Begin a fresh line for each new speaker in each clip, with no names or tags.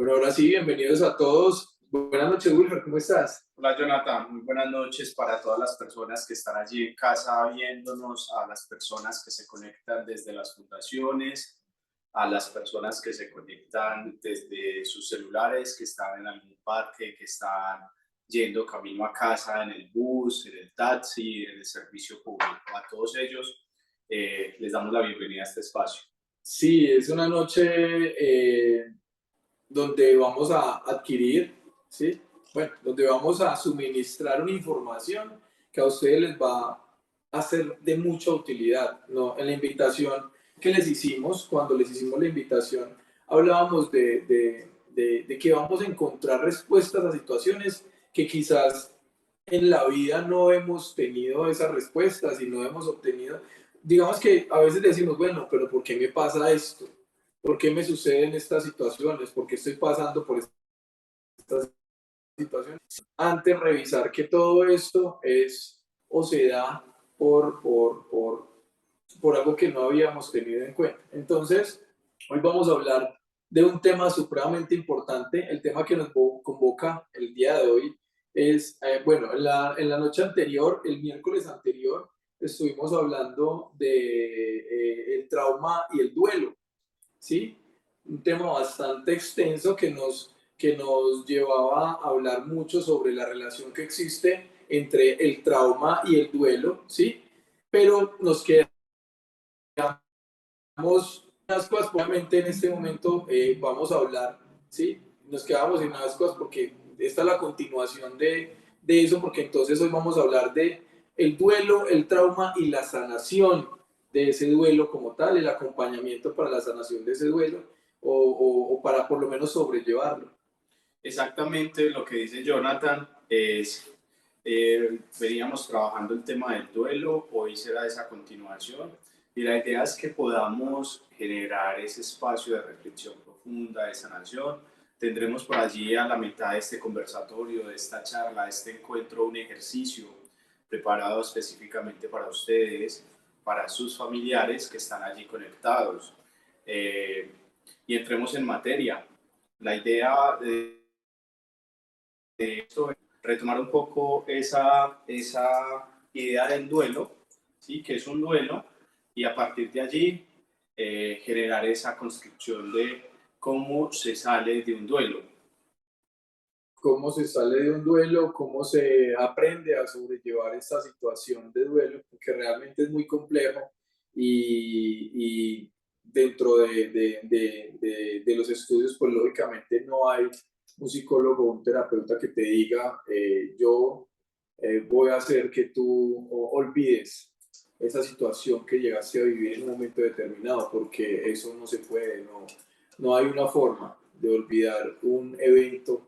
Bueno, ahora sí, bienvenidos a todos. Buenas noches, Wilfer, ¿cómo estás?
Hola Jonathan, muy buenas noches para todas las personas que están allí en casa viéndonos, a las personas que se conectan desde las fundaciones, a las personas que se conectan desde sus celulares, que están en algún parque, que están yendo camino a casa en el bus, en el taxi, en el servicio público. A todos ellos les damos la bienvenida a este espacio.
Sí, es una noche donde vamos a adquirir, ¿sí? Bueno, donde vamos a suministrar una información que a ustedes les va a ser de mucha utilidad, ¿no? En la invitación que les hicimos, cuando les hicimos la invitación, hablábamos de que vamos a encontrar respuestas a situaciones que quizás en la vida no hemos tenido esas respuestas y no hemos obtenido. Digamos que a veces decimos, bueno, pero ¿por qué me pasa esto? ¿Por qué me suceden estas situaciones? ¿Por qué estoy pasando por estas situaciones? Antes revisar que todo esto es o se da por algo que no habíamos tenido en cuenta. Entonces, hoy vamos a hablar de un tema supremamente importante. El tema que nos convoca el día de hoy es, bueno, en la noche anterior, el miércoles anterior, estuvimos hablando de el trauma y el duelo, ¿sí? Un tema bastante extenso que nos llevaba a hablar mucho sobre la relación que existe entre el trauma y el duelo, ¿sí? Pero nos quedamos unas cosas, obviamente en este momento vamos a hablar, ¿sí? Nos quedamos en unas cosas porque esta es la continuación de eso, porque entonces hoy vamos a hablar de el duelo, el trauma y la sanación de ese duelo como tal, el acompañamiento para la sanación de ese duelo o para por lo menos sobrellevarlo.
Exactamente lo que dice Jonathan es, veníamos trabajando el tema del duelo, hoy será esa continuación y la idea es que podamos generar ese espacio de reflexión profunda, de sanación. Tendremos por allí a la mitad de este conversatorio, de esta charla, de este encuentro, un ejercicio preparado específicamente para ustedes, para sus familiares que están allí conectados. Eh, y entremos en materia. La idea de esto, retomar un poco esa idea del duelo, ¿sí? Que es un duelo, y a partir de allí generar esa construcción de cómo se sale de un duelo.
Cómo se sale de un duelo, cómo se aprende a sobrellevar esta situación de duelo, porque realmente es muy complejo y dentro de los estudios, pues lógicamente no hay un psicólogo o un terapeuta que te diga, yo voy a hacer que tú olvides esa situación que llegaste a vivir en un momento determinado, porque eso no se puede, no hay una forma de olvidar un evento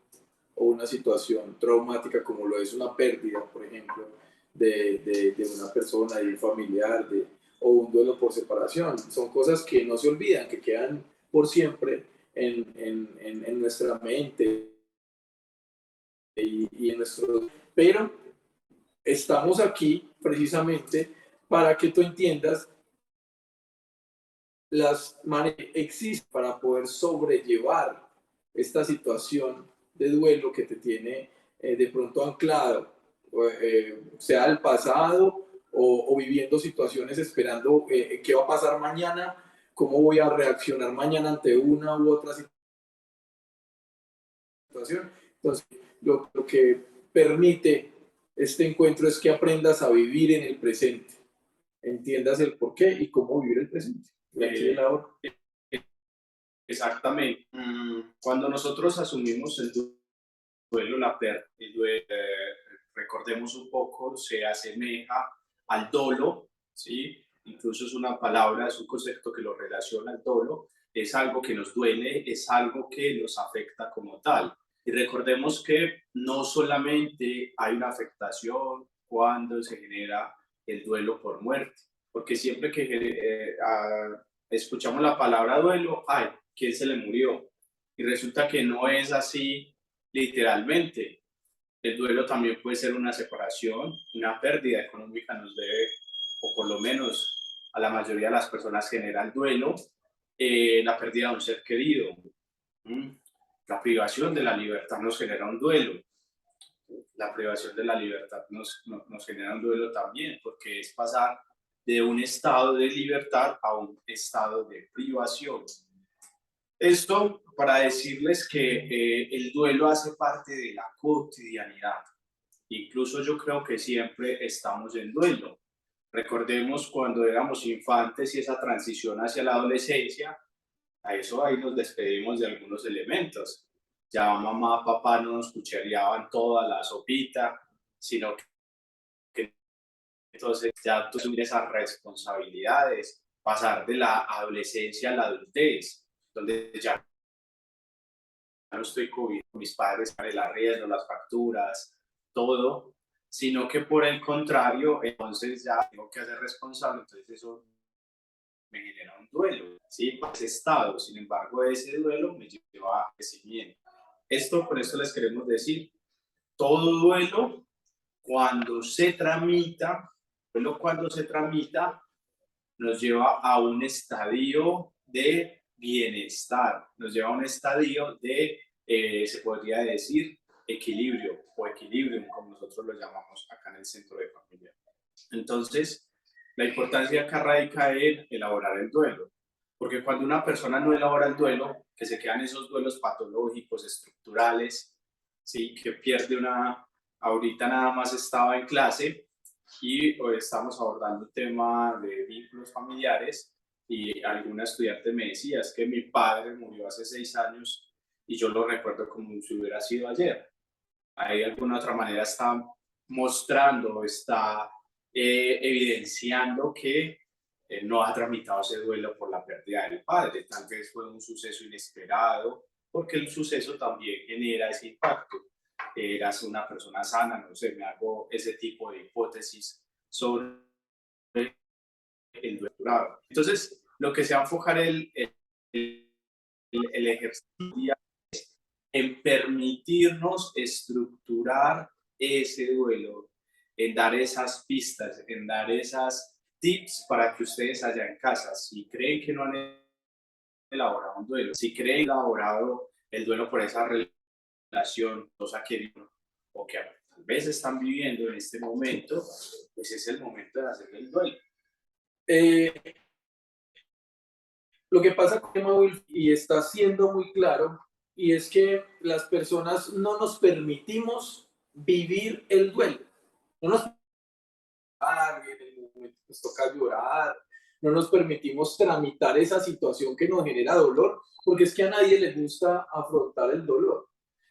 o una situación traumática como lo es una pérdida, por ejemplo, de una persona, de un familiar, o un duelo por separación. Son cosas que no se olvidan, que quedan por siempre en nuestra mente y en nuestro... Pero estamos aquí precisamente para que tú entiendas las maneras que existen para poder sobrellevar esta situación de duelo que te tiene de pronto anclado, sea el pasado o viviendo situaciones esperando qué va a pasar mañana, cómo voy a reaccionar mañana ante una u otra situación. Entonces, lo que permite este encuentro es que aprendas a vivir en el presente, entiendas el por qué y cómo vivir el presente. Y aquí el
Eh,
ahora.
Exactamente. Cuando nosotros asumimos el duelo, la pérdida, recordemos un poco, se asemeja al dolo, ¿sí? Incluso es una palabra, es un concepto que lo relaciona al dolo, es algo que nos duele, es algo que nos afecta como tal. Y recordemos que no solamente hay una afectación cuando se genera el duelo por muerte, porque siempre que escuchamos la palabra duelo, ay, ¿quién se le murió? Y resulta que no es así literalmente. El duelo también puede ser una separación, una pérdida económica nos debe, o por lo menos a la mayoría de las personas genera el duelo, la pérdida de un ser querido. ¿Mm? La privación de la libertad nos genera un duelo. La privación de la libertad nos genera un duelo también, porque es pasar de un estado de libertad a un estado de privación. Esto para decirles que el duelo hace parte de la cotidianidad. Incluso yo creo que siempre estamos en duelo. Recordemos cuando éramos infantes y esa transición hacia la adolescencia, a eso ahí nos despedimos de algunos elementos. Ya mamá, papá no nos cuchareaban toda la sopita, sino que entonces ya tú asumir esas responsabilidades, pasar de la adolescencia a la adultez, donde ya no estoy cubriendo mis padres para el arriendo, las facturas, todo, sino que por el contrario, entonces ya tengo que hacer responsable, entonces eso me genera un duelo, ¿sí? Ese estado, sin embargo, ese duelo me lleva a crecimiento. Por esto les queremos decir, todo duelo cuando se tramita, nos lleva a un estadio de bienestar, nos lleva a un estadio de, se podría decir, equilibrio o equilibrio, como nosotros lo llamamos acá en el centro de familia. Entonces, la importancia acá radica en elaborar el duelo, porque cuando una persona no elabora el duelo, que se quedan esos duelos patológicos, estructurales, ¿sí? Que pierde una, ahorita nada más estaba en clase y hoy estamos abordando el tema de vínculos familiares y alguna estudiante me decía, es que mi padre murió hace 6 años y yo lo recuerdo como si hubiera sido ayer. Ahí de alguna otra manera está mostrando, está evidenciando que no ha tramitado ese duelo por la pérdida del padre. Tal vez fue un suceso inesperado, porque el suceso también genera ese impacto. Eras una persona sana, no sé, me hago ese tipo de hipótesis sobre el duelo. Entonces, lo que se va a enfocar el ejercicio en permitirnos estructurar ese duelo, en dar esas pistas, en dar esas tips para que ustedes allá en casa, si creen que no han elaborado un duelo, si creen elaborado el duelo por esa relación, cosa que o que tal vez están viviendo en este momento, pues es el momento de hacer el duelo.
Eh, lo que pasa con Emma Will, y está siendo muy claro, y es que las personas no nos permitimos vivir el duelo. No nos en el momento nos toca llorar, no nos permitimos tramitar esa situación que nos genera dolor, porque es que a nadie le gusta afrontar el dolor.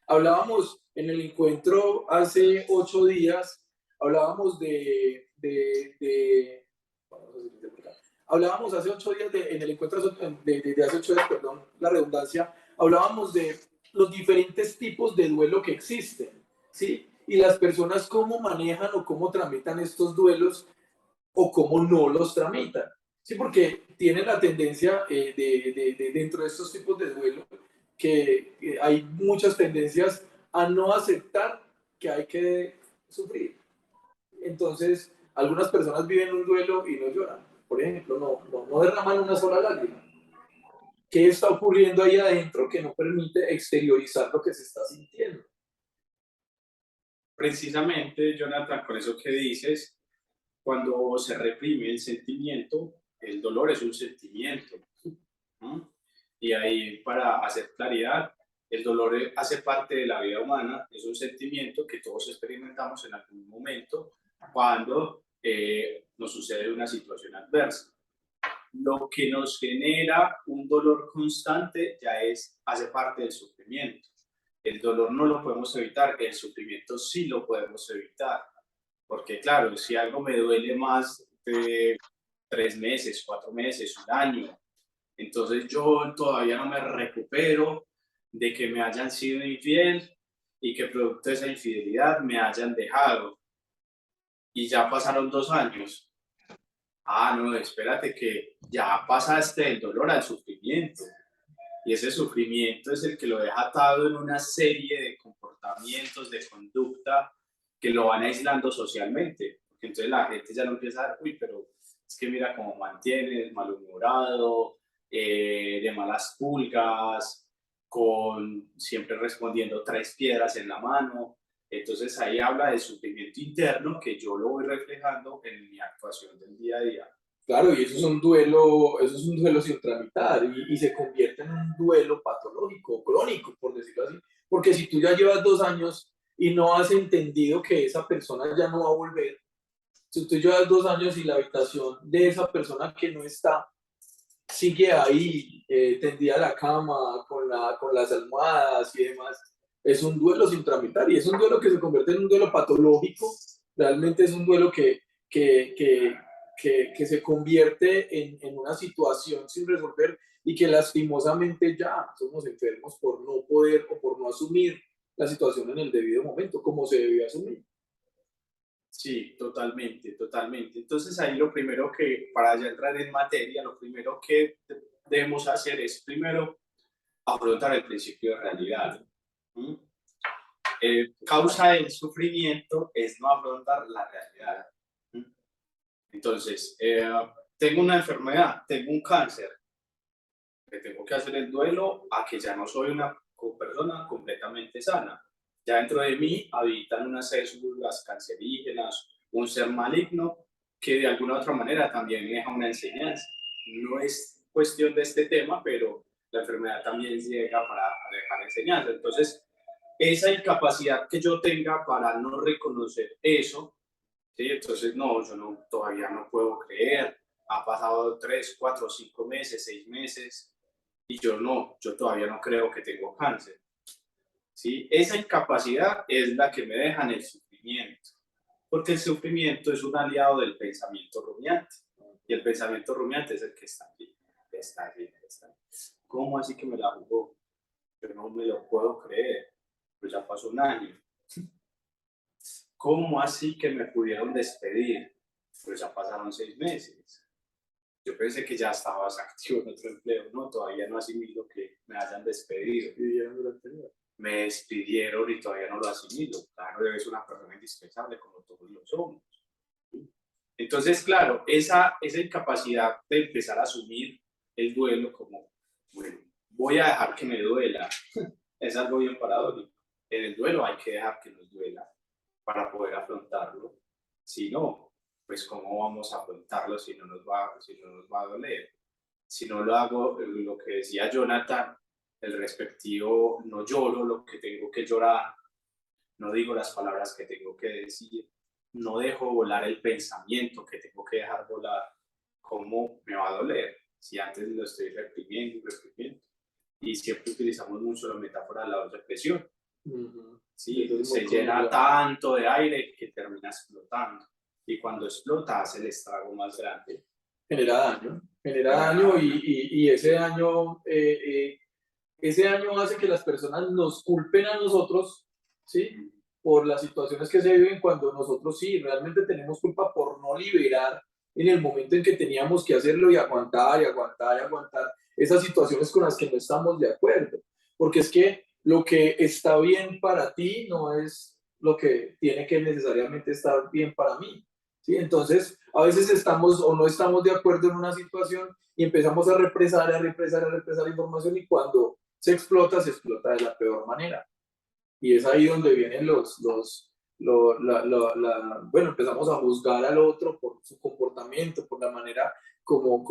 Hablábamos en el encuentro hace 8 días, hablábamos hablábamos hace 8 días, en el encuentro de hace 8 días, perdón, la redundancia, hablábamos de los diferentes tipos de duelo que existen, ¿sí? Y las personas cómo manejan o cómo tramitan estos duelos o cómo no los tramitan. Sí, porque tienen la tendencia dentro de estos tipos de duelo que hay muchas tendencias a no aceptar que hay que sufrir. Entonces, algunas personas viven un duelo y no lloran. Por ejemplo, no derraman una sola lágrima. ¿Qué está ocurriendo ahí adentro que no permite exteriorizar lo que se está sintiendo?
Precisamente, Jonathan, con eso que dices, cuando se reprime el sentimiento, el dolor es un sentimiento, ¿no? Y ahí, para hacer claridad, el dolor hace parte de la vida humana, es un sentimiento que todos experimentamos en algún momento cuando nos sucede una situación adversa. Lo que nos genera un dolor constante hace parte del sufrimiento. El dolor no lo podemos evitar, el sufrimiento sí lo podemos evitar. Porque claro, si algo me duele más de 3 meses, 4 meses, un año, entonces yo todavía no me recupero de que me hayan sido infiel y que producto de esa infidelidad me hayan dejado. Y ya pasaron 2 años. Ah, no, espérate que ya pasaste del dolor al sufrimiento. Y ese sufrimiento es el que lo deja atado en una serie de comportamientos, de conducta que lo van aislando socialmente. Porque entonces la gente ya no empieza a dar, uy, pero es que mira cómo mantiene, malhumorado, de malas pulgas, siempre respondiendo 3 piedras en la mano. Entonces ahí habla del sufrimiento interno que yo lo voy reflejando en mi actuación del día a día.
Claro, y eso es un duelo sin tramitar y se convierte en un duelo patológico, crónico, por decirlo así. Porque si tú ya llevas 2 años y no has entendido que esa persona ya no va a volver, si tú llevas 2 años y la habitación de esa persona que no está sigue ahí, tendida a la cama, con las almohadas y demás, es un duelo sin tramitar y es un duelo que se convierte en un duelo patológico, realmente es un duelo que, que, que se convierte en una situación sin resolver y que lastimosamente ya somos enfermos por no poder o por no asumir la situación en el debido momento, como se debía asumir.
Sí, totalmente, totalmente. Entonces ahí lo primero que, para ya entrar en materia, lo primero que debemos hacer es primero afrontar el principio de realidad. ¿Mm? Causa del sufrimiento es no afrontar la realidad. ¿Mm? Entonces, tengo una enfermedad, tengo un cáncer, le tengo que hacer el duelo a que ya no soy una persona completamente sana. Ya dentro de mí habitan unas células cancerígenas, un ser maligno que de alguna u otra manera también me deja una enseñanza. No es cuestión de este tema, pero la enfermedad también llega para dejar enseñanza. Entonces, esa incapacidad que yo tenga para no reconocer eso, ¿sí? Entonces, no, yo no, todavía no puedo creer. Ha pasado 3, 4, 5 meses, 6 meses, y yo todavía no creo que tengo cáncer. ¿Sí? Esa incapacidad es la que me deja en el sufrimiento, porque el sufrimiento es un aliado del pensamiento rumiante, y el pensamiento rumiante es el que está aquí, está aquí, está aquí. ¿Cómo así que me la jugó? Yo no me lo puedo creer, pues ya pasó un año. ¿Cómo así que me pudieron despedir? Pues ya pasaron 6 meses. Yo pensé que ya estabas activo en otro empleo, no, todavía no asimilo que me hayan despedido. Me despidieron y todavía no lo asimilo. Claro, eres una persona indispensable como todos lo somos. Entonces, claro, esa incapacidad de empezar a asumir el duelo como, bueno, voy a dejar que me duela, es algo bien paradójico. En el duelo hay que dejar que nos duela para poder afrontarlo. Si no, pues cómo vamos a afrontarlo si no nos va a doler. Si no lo hago, lo que decía Jonathan, el respectivo, no lloro lo que tengo que llorar, no digo las palabras que tengo que decir, no dejo volar el pensamiento que tengo que dejar volar, ¿cómo me va a doler? Si antes lo estoy reprimiendo y reprimiendo. Y siempre utilizamos mucho la metáfora de la olla de presión. Sí, se llena tanto de aire que termina explotando. Y cuando explota hace el estrago más grande.
Genera daño y ese daño hace que las personas nos culpen a nosotros, ¿sí? Por las situaciones que se viven cuando nosotros sí, realmente tenemos culpa por no liberar en el momento en que teníamos que hacerlo y aguantar y aguantar y aguantar esas situaciones con las que no estamos de acuerdo. Porque es que lo que está bien para ti no es lo que tiene que necesariamente estar bien para mí. ¿Sí? Entonces, a veces estamos o no estamos de acuerdo en una situación y empezamos a represar, a represar, a represar información y cuando se explota de la peor manera. Y es ahí donde vienen bueno, empezamos a juzgar al otro por su comportamiento, por la manera como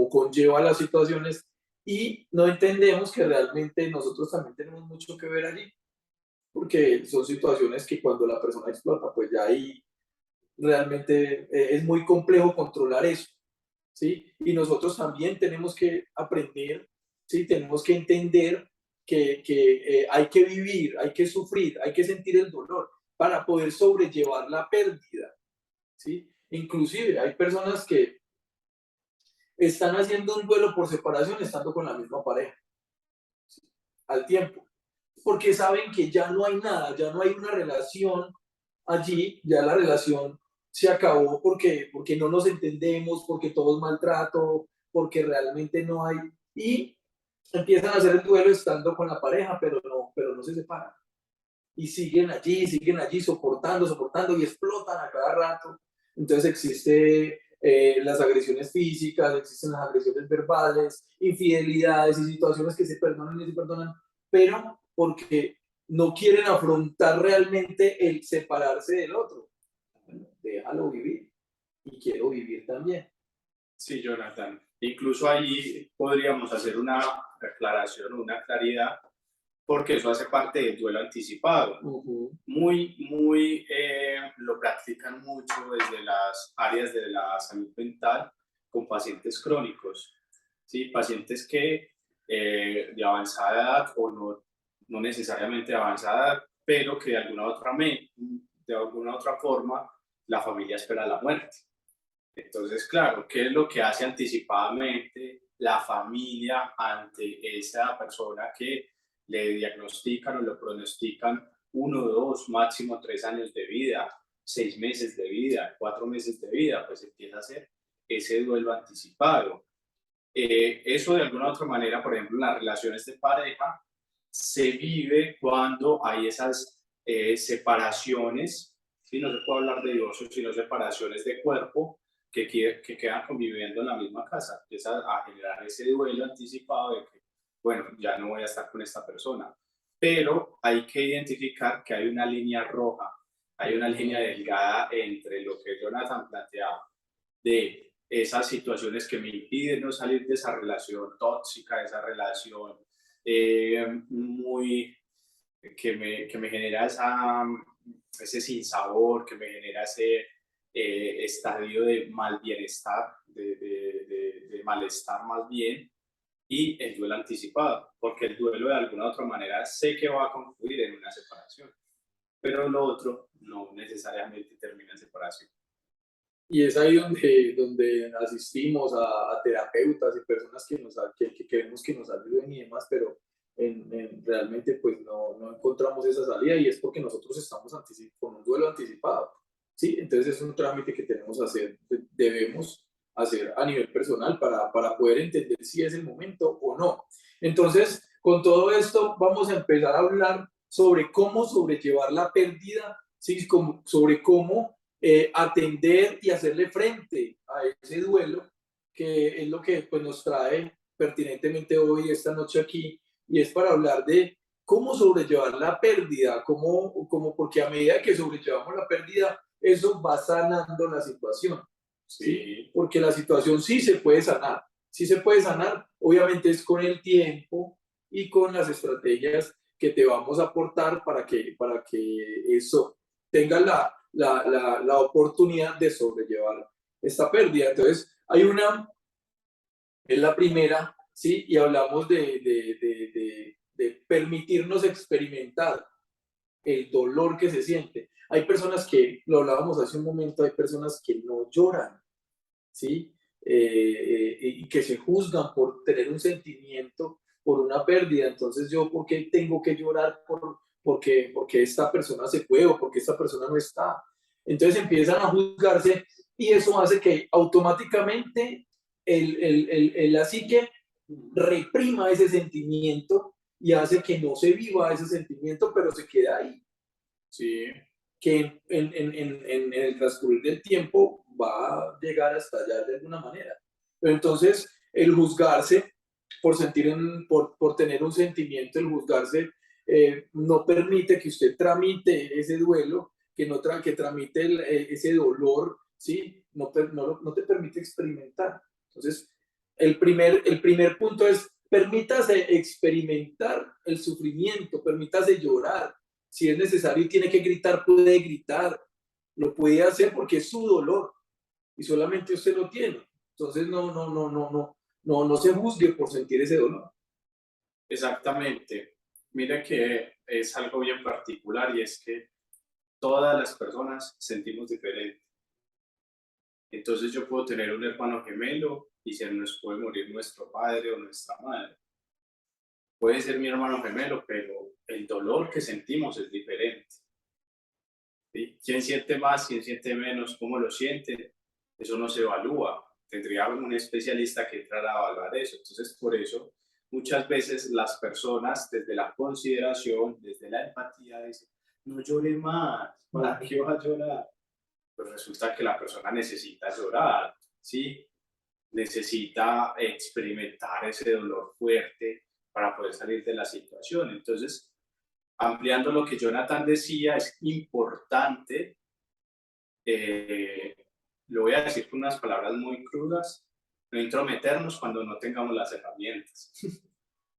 conlleva las situaciones y no entendemos que realmente nosotros también tenemos mucho que ver allí, porque son situaciones que cuando la persona explota, pues ya ahí realmente es muy complejo controlar eso, ¿sí? Y nosotros también tenemos que aprender, ¿sí? Tenemos que entender que hay que vivir, hay que sufrir, hay que sentir el dolor para poder sobrellevar la pérdida, ¿sí? Inclusive hay personas que están haciendo un duelo por separación estando con la misma pareja, ¿sí? Al tiempo, porque saben que ya no hay nada, ya no hay una relación allí, ya la relación se acabó porque no nos entendemos, porque todo es maltrato, porque realmente no hay, y empiezan a hacer el duelo estando con la pareja, pero no se separan. Y siguen allí soportando, soportando y explotan a cada rato. Entonces existe las agresiones físicas, existen las agresiones verbales, infidelidades y situaciones que se perdonan y se perdonan pero porque no quieren afrontar realmente el separarse del otro. Bueno, déjalo vivir y quiero vivir también.
Sí, Jonathan. Incluso ahí podríamos hacer una aclaración, una claridad, porque eso hace parte del duelo anticipado. Lo practican mucho desde las áreas de la salud mental con pacientes crónicos, ¿sí? Pacientes que de avanzada edad o no necesariamente de avanzada edad, pero que de alguna otra forma la familia espera la muerte. Entonces, claro, ¿qué es lo que hace anticipadamente la familia ante esa persona que le diagnostican o le pronostican 1, 2, máximo 3 años de vida, 6 meses de vida, 4 meses de vida? Pues empieza a hacer ese duelo anticipado. Eso de alguna u otra manera, por ejemplo, en las relaciones de pareja, se vive cuando hay esas separaciones, ¿sí? No se puede hablar de divorcio, sino separaciones de cuerpo que quedan conviviendo en la misma casa. Empieza a generar ese duelo anticipado de que, bueno, ya no voy a estar con esta persona. Pero hay que identificar que hay una línea roja, hay una línea delgada entre lo que Jonathan planteaba de esas situaciones que me impiden no salir de esa relación tóxica, de esa relación muy que me genera ese sinsabor, que me genera ese estadio de mal bienestar, de malestar más bien, y el duelo anticipado, porque el duelo de alguna u otra manera sé que va a concluir en una separación, pero lo otro no necesariamente termina en separación.
Y es ahí donde asistimos a terapeutas y personas que queremos que nos ayuden y demás, pero realmente pues no encontramos esa salida y es porque nosotros estamos con un duelo anticipado, ¿sí? Entonces es un trámite que debemos hacer a nivel personal para poder entender si es el momento o no. Entonces, con todo esto vamos a empezar a hablar sobre cómo sobrellevar la pérdida, ¿sí? Sobre cómo atender y hacerle frente a ese duelo, que es lo que pues, nos trae pertinentemente hoy, esta noche aquí, y es para hablar de cómo sobrellevar la pérdida, porque a medida que sobrellevamos la pérdida, eso va sanando la situación, ¿sí? Porque la situación sí se puede sanar, sí se puede sanar, obviamente es con el tiempo y con las estrategias que te vamos a aportar para que eso tenga la oportunidad de sobrellevar esta pérdida. Entonces, es la primera, ¿sí? Y hablamos de permitirnos experimentar el dolor que se siente. Hay personas que, lo hablábamos hace un momento, hay personas que no lloran, ¿sí? Y que se juzgan por tener un sentimiento, por una pérdida. Entonces, ¿yo por qué tengo que llorar porque esta persona se fue o porque esta persona no está? Entonces empiezan a juzgarse y eso hace que automáticamente la psique reprima ese sentimiento y hace que no se viva ese sentimiento, pero se queda ahí.
Sí.
Que en el transcurrir del tiempo va a llegar a estallar de alguna manera. Pero entonces, el juzgarse por tener un sentimiento, el juzgarse no permite que usted tramite ese duelo, que tramite ese dolor, ¿sí? No te permite experimentar. Entonces, el primer punto es, permítase experimentar el sufrimiento, permítase llorar. Si es necesario y tiene que gritar, puede gritar. Lo puede hacer porque es su dolor y solamente usted lo tiene. Entonces no se juzgue por sentir ese dolor.
Exactamente. Mira que es algo bien particular y es que todas las personas sentimos diferente. Entonces yo puedo tener un hermano gemelo y se nos puede morir nuestro padre o nuestra madre. Puede ser mi hermano gemelo, pero el dolor que sentimos es diferente. ¿Sí? ¿Quién siente más, quién siente menos, cómo lo siente? Eso no se evalúa. Tendría un especialista que entrar a evaluar eso. Entonces, por eso, muchas veces las personas, desde la consideración, desde la empatía, dicen, no llore más, ¿para qué va a llorar? Pues resulta que la persona necesita llorar, ¿sí? Necesita experimentar ese dolor fuerte para poder salir de la situación. Entonces, ampliando lo que Jonathan decía, es importante, eh, lo voy a decir con unas palabras muy crudas, no intrometernos cuando no tengamos las herramientas,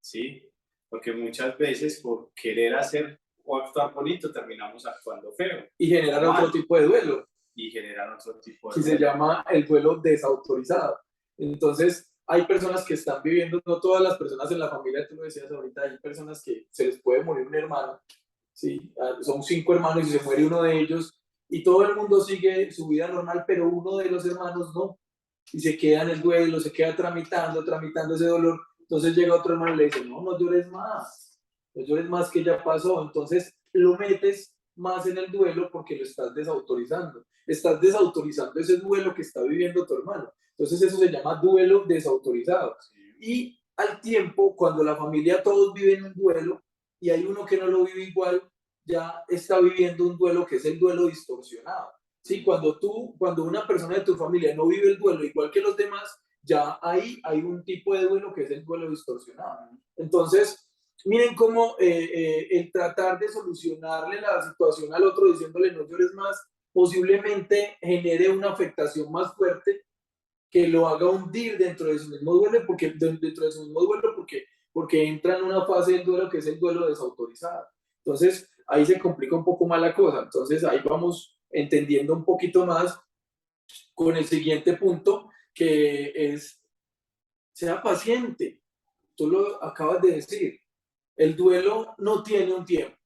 ¿sí? Porque muchas veces por querer hacer o actuar bonito terminamos actuando feo.
Y generar otro tipo de duelo.
Y generar otro tipo de
Que
duelo.
se llama el duelo desautorizado. Entonces, hay personas que están viviendo, no todas las personas en la familia, tú lo decías ahorita, hay personas que se les puede morir un hermano, ¿sí? Son 5 hermanos y se muere uno de ellos, y todo el mundo sigue su vida normal, pero uno de los hermanos no, y se queda en el duelo, se queda tramitando ese dolor. Entonces llega otro hermano y le dice, no, no llores más, no llores más, que ya pasó. Entonces lo metes más en el duelo porque lo estás desautorizando. Estás desautorizando ese duelo que está viviendo tu hermano. Entonces eso se llama duelo desautorizado. Y al tiempo, cuando la familia todos viven un duelo y hay uno que no lo vive igual, ya está viviendo un duelo que es el duelo distorsionado. ¿Sí? Cuando una persona de tu familia no vive el duelo igual que los demás, ya ahí hay un tipo de duelo que es el duelo distorsionado. Entonces, miren cómo el tratar de solucionarle la situación al otro diciéndole no llores más, posiblemente genere una afectación más fuerte que lo haga hundir dentro de su mismo duelo, porque entra en una fase del duelo que es el duelo desautorizado. Entonces, ahí se complica un poco más la cosa. Entonces, ahí vamos entendiendo un poquito más con el siguiente punto, que es, sea paciente. Tú lo acabas de decir, el duelo no tiene un tiempo.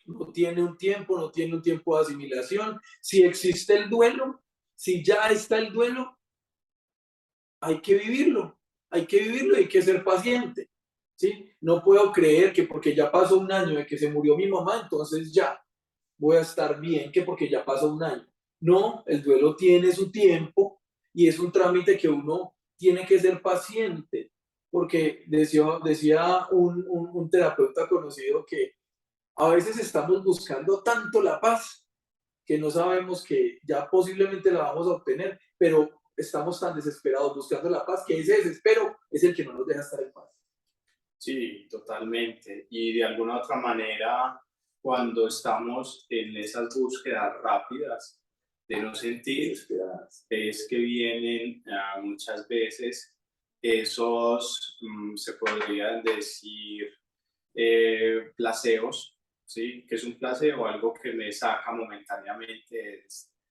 No tiene un tiempo, no tiene un tiempo de asimilación. Si existe el duelo, si ya está el duelo, hay que vivirlo, hay que vivirlo y hay que ser paciente, ¿sí? No puedo creer que porque ya pasó un año de que se murió mi mamá, entonces ya voy a estar bien, que porque ya pasó un año. No, el duelo tiene su tiempo y es un trámite que uno tiene que ser paciente, porque decía un terapeuta conocido que a veces estamos buscando tanto la paz que no sabemos que ya posiblemente la vamos a obtener, pero estamos tan desesperados buscando la paz que ese desespero es el que no nos deja estar en paz.
Sí, totalmente. Y de alguna otra manera, cuando estamos en esas búsquedas rápidas de no sentir, es que vienen muchas veces esos, se podrían decir, placeos, ¿sí? Que es un placebo, algo que me saca momentáneamente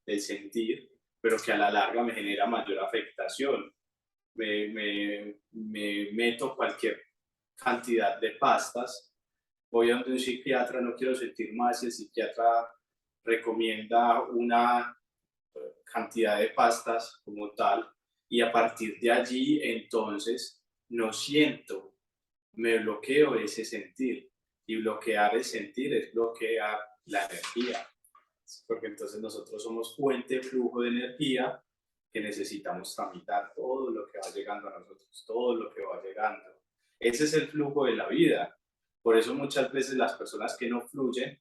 del sentir, pero que a la larga me genera mayor afectación. Me meto cualquier cantidad de pastas, voy a donde un psiquiatra, no quiero sentir más, y el psiquiatra recomienda una cantidad de pastas como tal, y a partir de allí entonces no siento, me bloqueo ese sentir, y bloquear el sentir es bloquear la energía, porque entonces nosotros somos fuente de flujo de energía que necesitamos tramitar todo lo que va llegando a nosotros, todo lo que va llegando. Ese es el flujo de la vida. Por eso muchas veces las personas que no fluyen,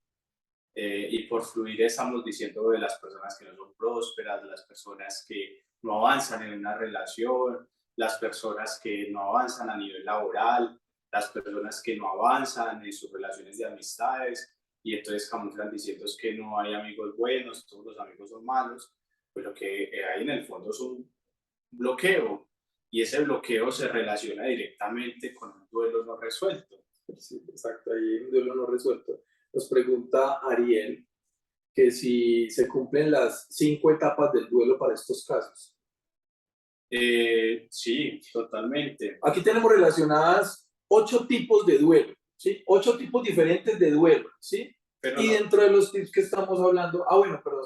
y por fluir estamos diciendo de las personas que no son prósperas, las personas que no avanzan en una relación, las personas que no avanzan a nivel laboral, las personas que no avanzan en sus relaciones de amistades, y entonces camuflan diciendo es que no hay amigos buenos, todos los amigos son malos, pues lo que hay en el fondo es un bloqueo, y ese bloqueo se relaciona directamente con un duelo no resuelto.
Sí, exacto, ahí hay un duelo no resuelto. Nos pregunta Ariel que si se cumplen las 5 etapas del duelo para estos casos.
Sí, totalmente.
Aquí tenemos relacionadas 8 tipos de duelo, ¿sí? 8 tipos diferentes de duelo, ¿sí?
Pero
Y
no,
dentro de los tips que estamos hablando, bueno, pero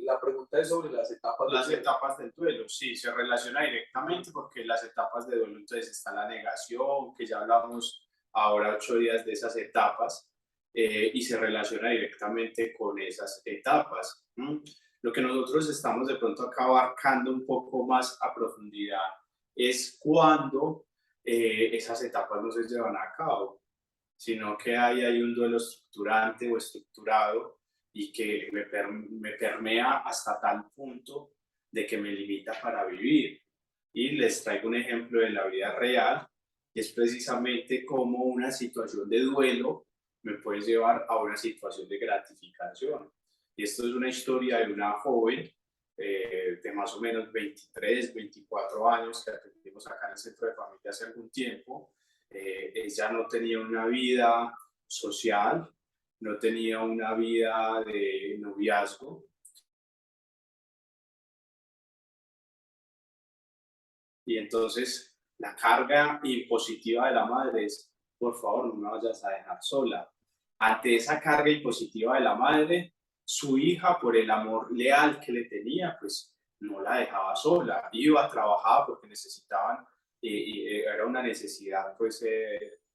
la pregunta es sobre las etapas
las
del duelo.
etapas del duelo, sí, se relaciona directamente porque las etapas de duelo, entonces está la negación, que ya hablamos ahora 8 días de esas etapas, y se relaciona directamente con esas etapas. Lo que nosotros estamos de pronto acá abarcando un poco más a profundidad es cuando esas etapas no se llevan a cabo, sino que hay un duelo estructurante o estructurado y que me permea hasta tal punto de que me limita para vivir. Y les traigo un ejemplo de la vida real, y es precisamente cómo una situación de duelo me puede llevar a una situación de gratificación. Y esto es una historia de una joven de más o menos 23, 24 años que atendimos acá en el centro de familia hace algún tiempo. Ella no tenía una vida social, no tenía una vida de noviazgo. Y entonces la carga impositiva de la madre es, por favor, no me vayas a dejar sola. Ante esa carga impositiva de la madre, su hija, por el amor leal que le tenía, pues no la dejaba sola. Iba, trabajaba porque necesitaban, era una necesidad, pues,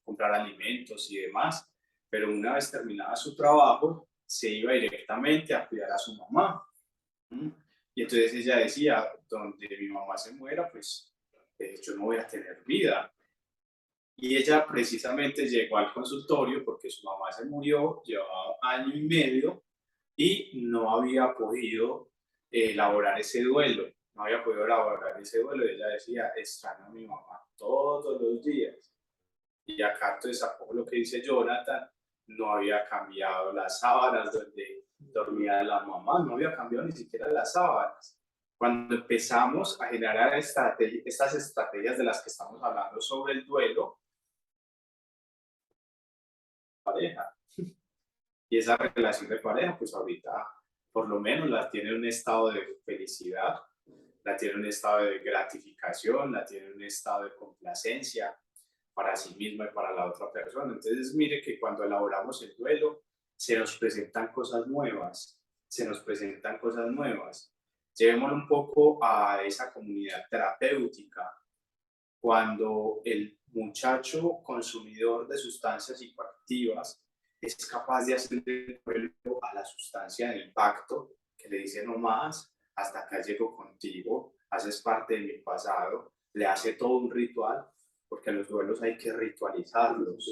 comprar alimentos y demás. Pero una vez terminada su trabajo, se iba directamente a cuidar a su mamá. ¿Mm? Y entonces ella decía, donde mi mamá se muera, pues yo no voy a tener vida. Y ella precisamente llegó al consultorio porque su mamá se murió, llevaba año y medio y no había podido elaborar ese duelo, no había podido elaborar ese duelo. Y ella decía, extraño a mi mamá todos los días. Y acá entonces sacó lo que dice Jonathan, no había cambiado las sábanas donde dormía la mamá, no había cambiado ni siquiera las sábanas. Cuando empezamos a generar estas estrategias de las que estamos hablando sobre el duelo, pareja, y esa relación de pareja, pues ahorita por lo menos la tiene en un estado de felicidad, la tiene en un estado de gratificación, la tiene en un estado de complacencia para sí misma y para la otra persona. Entonces, mire que cuando elaboramos el duelo, se nos presentan cosas nuevas, se nos presentan cosas nuevas. Llevémoslo un poco a esa comunidad terapéutica. Cuando el muchacho consumidor de sustancias psicoactivas es capaz de hacer el duelo a la sustancia del impacto, que le dice no más, hasta acá llego contigo, haces parte de mi pasado, le hace todo un ritual, porque los duelos hay que ritualizarlos,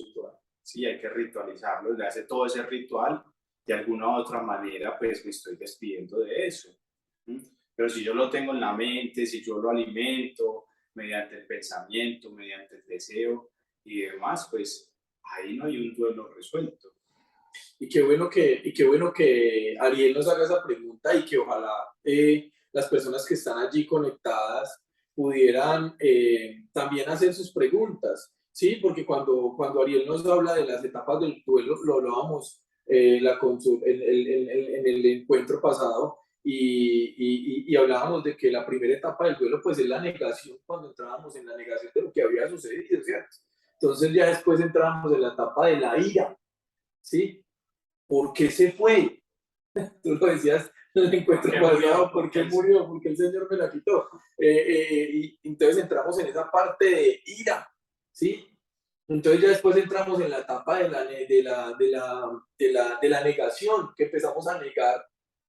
sí, hay que ritualizarlos, le hace todo ese ritual, de alguna u otra manera, pues me estoy despidiendo de eso. Pero si yo lo tengo en la mente, si yo lo alimento mediante el pensamiento, mediante el deseo y demás, pues ahí no hay un duelo resuelto.
Y qué bueno que Ariel nos haga esa pregunta y que ojalá las personas que están allí conectadas pudieran también hacer sus preguntas, ¿sí? Porque cuando Ariel nos habla de las etapas del duelo, lo hablábamos en el encuentro pasado y hablábamos de que la primera etapa del duelo pues es la negación, cuando entrábamos en la negación de lo que había sucedido, ¿cierto? Entonces ya después entrábamos en la etapa de la ira, ¿sí? ¿Por qué se fue? Tú lo decías en el encuentro pasado, ¿por qué murió? ¿Por qué el Señor me la quitó? Y entonces entramos en esa parte de ira, ¿sí? Entonces ya después entramos en la etapa de la negación, que empezamos a negar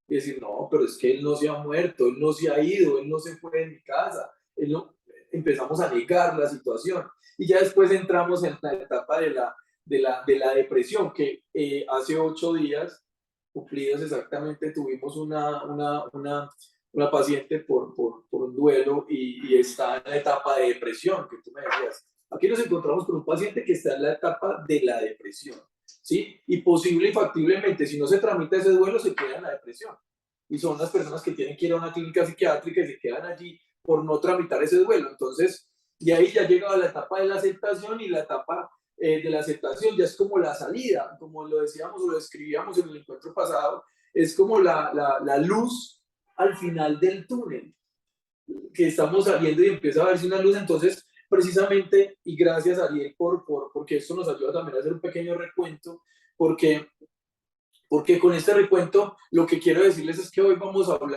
y decir, no, pero es que Él no se ha muerto, Él no se ha ido, Él no se fue de mi casa. Él no... Empezamos a negar la situación. Y ya después entramos en la etapa de la depresión, que hace 8 días cumplidos exactamente tuvimos una paciente por un duelo y está en la etapa de depresión, que tú me decías. Aquí nos encontramos con un paciente que está en la etapa de la depresión, ¿sí? Y posible y factiblemente, si no se tramita ese duelo, se queda en la depresión. Y son las personas que tienen que ir a una clínica psiquiátrica y se quedan allí por no tramitar ese duelo. Entonces, y ahí ya llega la etapa de la aceptación y la etapa de la aceptación ya es como la salida, como lo decíamos o lo escribíamos en el encuentro pasado, es como la luz al final del túnel, que estamos saliendo y empieza a verse una luz. Entonces, precisamente, y gracias Ariel porque esto nos ayuda también a hacer un pequeño recuento, porque con este recuento lo que quiero decirles es que hoy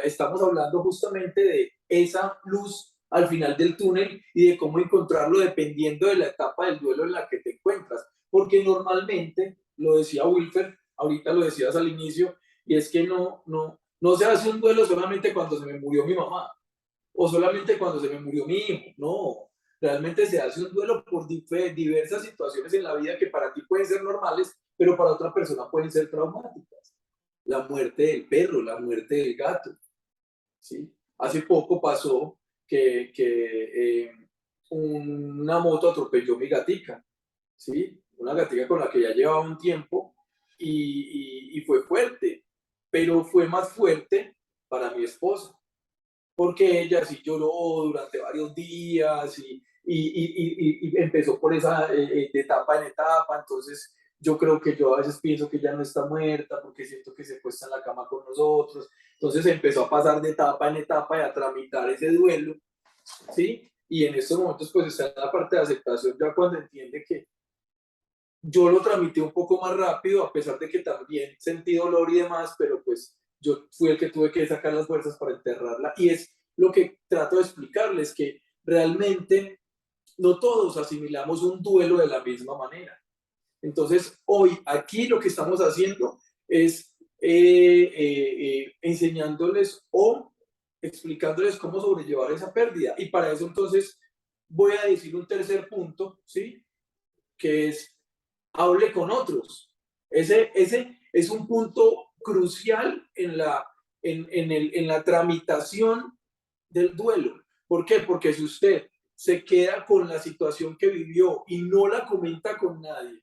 estamos hablando justamente de esa luz al final del túnel y de cómo encontrarlo dependiendo de la etapa del duelo en la que te encuentras. Porque normalmente, lo decía Wilfer, ahorita lo decías al inicio, y es que no se hace un duelo solamente cuando se me murió mi mamá o solamente cuando se me murió mi hijo. No, realmente se hace un duelo por diversas situaciones en la vida que para ti pueden ser normales, pero para otra persona pueden ser traumáticas. La muerte del perro, la muerte del gato, ¿sí? Hace poco pasó que una moto atropelló mi gatica, ¿sí? Una gatica con la que ya llevaba un tiempo y fue fuerte, pero fue más fuerte para mi esposa, porque ella sí lloró durante varios días y empezó por esa de etapa en etapa. Entonces yo creo que yo a veces pienso que ella no está muerta porque siento que se cuesta en la cama con nosotros. Entonces empezó a pasar de etapa en etapa y a tramitar ese duelo, ¿sí? Y en estos momentos pues está en la parte de aceptación ya cuando entiende que yo lo tramité un poco más rápido, a pesar de que también sentí dolor y demás, pero pues yo fui el que tuve que sacar las fuerzas para enterrarla. Y es lo que trato de explicarles, que realmente no todos asimilamos un duelo de la misma manera. Entonces, hoy aquí lo que estamos haciendo es enseñándoles o explicándoles cómo sobrellevar esa pérdida. Y para eso entonces voy a decir un tercer punto, ¿sí? Que es hable con otros. Ese es un punto crucial en la tramitación del duelo. ¿Por qué? Porque si usted se queda con la situación que vivió y no la comenta con nadie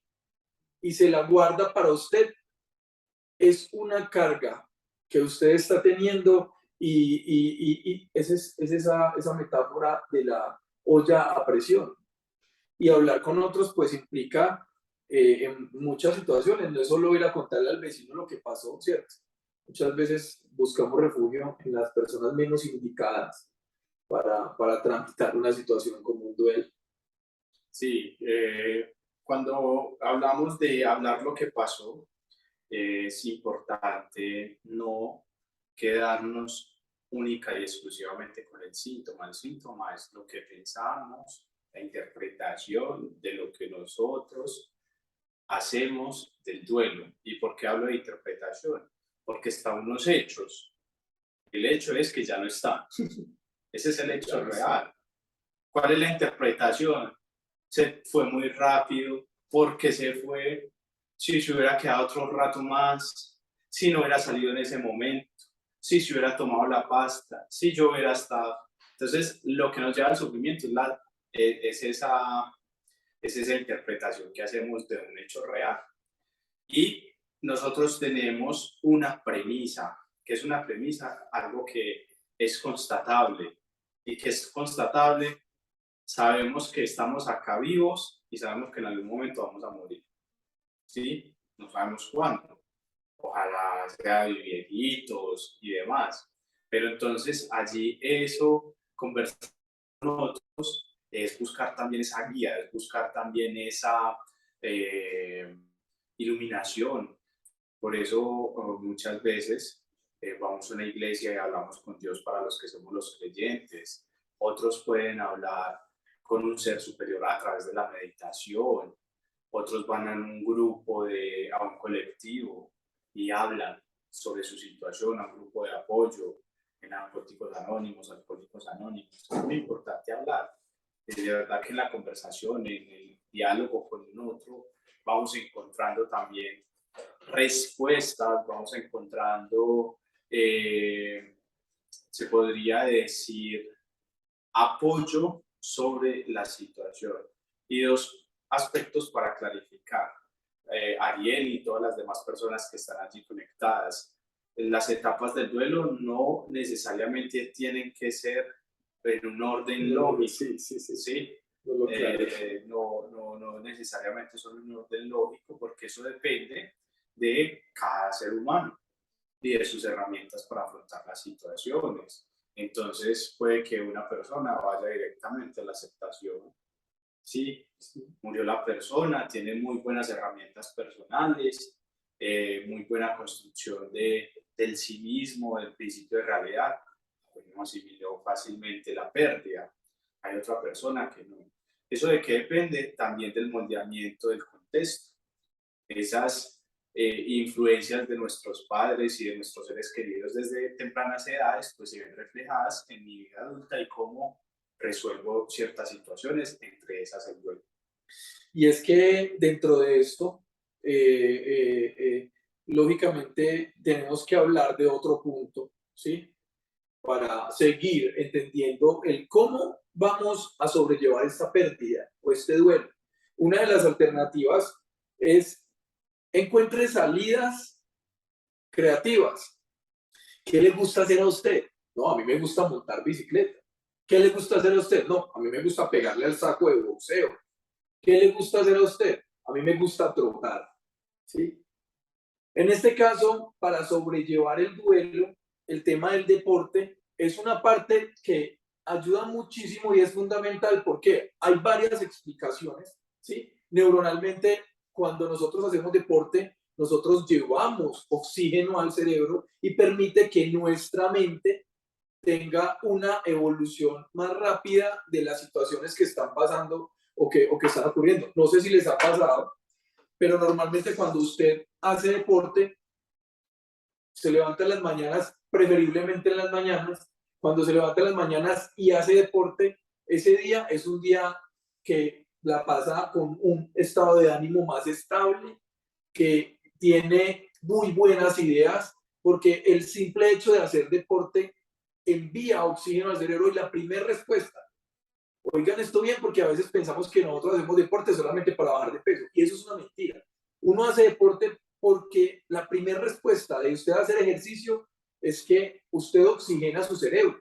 y se la guarda para usted, es una carga que usted está teniendo y es esa metáfora de la olla a presión. Y hablar con otros pues implica en muchas situaciones, no es solo ir a contarle al vecino lo que pasó, ¿cierto? Muchas veces buscamos refugio en las personas menos indicadas para tramitar una situación como un duelo.
Sí, cuando hablamos de hablar lo que pasó, es importante no quedarnos única y exclusivamente con el síntoma. El síntoma es lo que pensamos, la interpretación de lo que nosotros hacemos del duelo. ¿Y por qué hablo de interpretación? Porque están unos hechos. El hecho es que ya no está. Ese es el hecho real. ¿Cuál es la interpretación? Se fue muy rápido, porque se fue, si se hubiera quedado otro rato más, si no hubiera salido en ese momento, si se hubiera tomado la pasta, si yo hubiera estado. Entonces, lo que nos lleva al sufrimiento es esa interpretación que hacemos de un hecho real. Y nosotros tenemos una premisa, que es una premisa, algo que es constatable. Y que es constatable, sabemos que estamos acá vivos y sabemos que en algún momento vamos a morir. ¿Sí? No sabemos cuándo. Ojalá sea de viejitos y demás. Pero entonces allí eso, conversar con nosotros, es buscar también esa guía, es buscar también esa eh, iluminación. Por eso muchas veces vamos a una iglesia y hablamos con Dios para los que somos los creyentes. Otros pueden hablar con un ser superior a través de la meditación. Otros van a un grupo, a un colectivo y hablan sobre su situación, a un grupo de apoyo, en alcohólicos anónimos. Es muy importante hablar. De verdad que en la conversación, en el diálogo con un otro, vamos encontrando también respuestas, vamos encontrando, se podría decir, apoyo sobre la situación. Y dos aspectos para clarificar. Ariel y todas las demás personas que están allí conectadas. Las etapas del duelo no necesariamente tienen que ser en un orden lógico.
Sí, sí, sí.
¿Sí? No necesariamente son en un orden lógico, porque eso depende de cada ser humano y de sus herramientas para afrontar las situaciones. Entonces puede que una persona vaya directamente a la aceptación. Sí, murió la persona, tiene muy buenas herramientas personales, muy buena construcción del sí mismo, del principio de realidad. Bueno, asimiló fácilmente la pérdida. Hay otra persona que no. ¿Eso de qué depende? También del moldeamiento del contexto. Esas influencias de nuestros padres y de nuestros seres queridos desde tempranas edades, pues se ven reflejadas en mi vida adulta y cómo resuelvo ciertas situaciones, entre esas el duelo.
Y es que dentro de esto, lógicamente tenemos que hablar de otro punto, ¿sí? para seguir entendiendo el cómo vamos a sobrellevar esta pérdida o este duelo. Una de las alternativas es encuentre salidas creativas. ¿Qué le gusta hacer a usted? No, a mí me gusta montar bicicleta. ¿Qué le gusta hacer a usted? No, a mí me gusta pegarle al saco de boxeo. ¿Qué le gusta hacer a usted? A mí me gusta trotar. ¿Sí? En este caso, para sobrellevar el duelo, el tema del deporte es una parte que ayuda muchísimo y es fundamental porque hay varias explicaciones, ¿sí? Neuronalmente, cuando nosotros hacemos deporte, nosotros llevamos oxígeno al cerebro y permite que nuestra mente tenga una evolución más rápida de las situaciones que están pasando o que están ocurriendo. No sé si les ha pasado, pero normalmente cuando usted hace deporte, se levanta en las mañanas, preferiblemente en las mañanas, cuando se levanta en las mañanas y hace deporte, ese día es un día que la pasa con un estado de ánimo más estable, que tiene muy buenas ideas, porque el simple hecho de hacer deporte envía oxígeno al cerebro y la primera respuesta. Oigan esto bien, porque a veces pensamos que nosotros hacemos deporte solamente para bajar de peso, y eso es una mentira. Uno hace deporte porque la primera respuesta de usted hacer ejercicio es que usted oxigena su cerebro,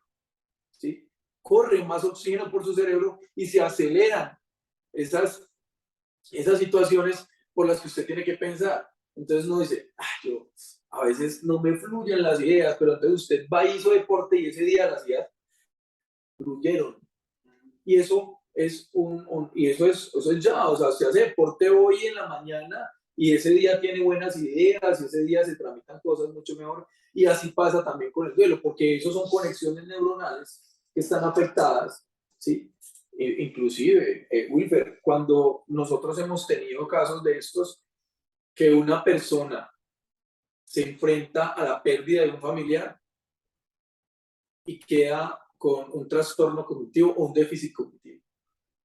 ¿sí? Corre más oxígeno por su cerebro y se aceleran esas, esas situaciones por las que usted tiene que pensar. Entonces uno dice, yo a veces no me fluyen las ideas, pero entonces usted va y hizo deporte y ese día las ideas fluyeron. Y eso es y eso es ya, o sea, se hace deporte hoy en la mañana y ese día tiene buenas ideas, y ese día se tramitan cosas mucho mejor, y así pasa también con el duelo, porque eso son conexiones neuronales que están afectadas, ¿sí? Inclusive, Wilfer, cuando nosotros hemos tenido casos de estos, que una persona se enfrenta a la pérdida de un familiar y queda con un trastorno cognitivo o un déficit cognitivo.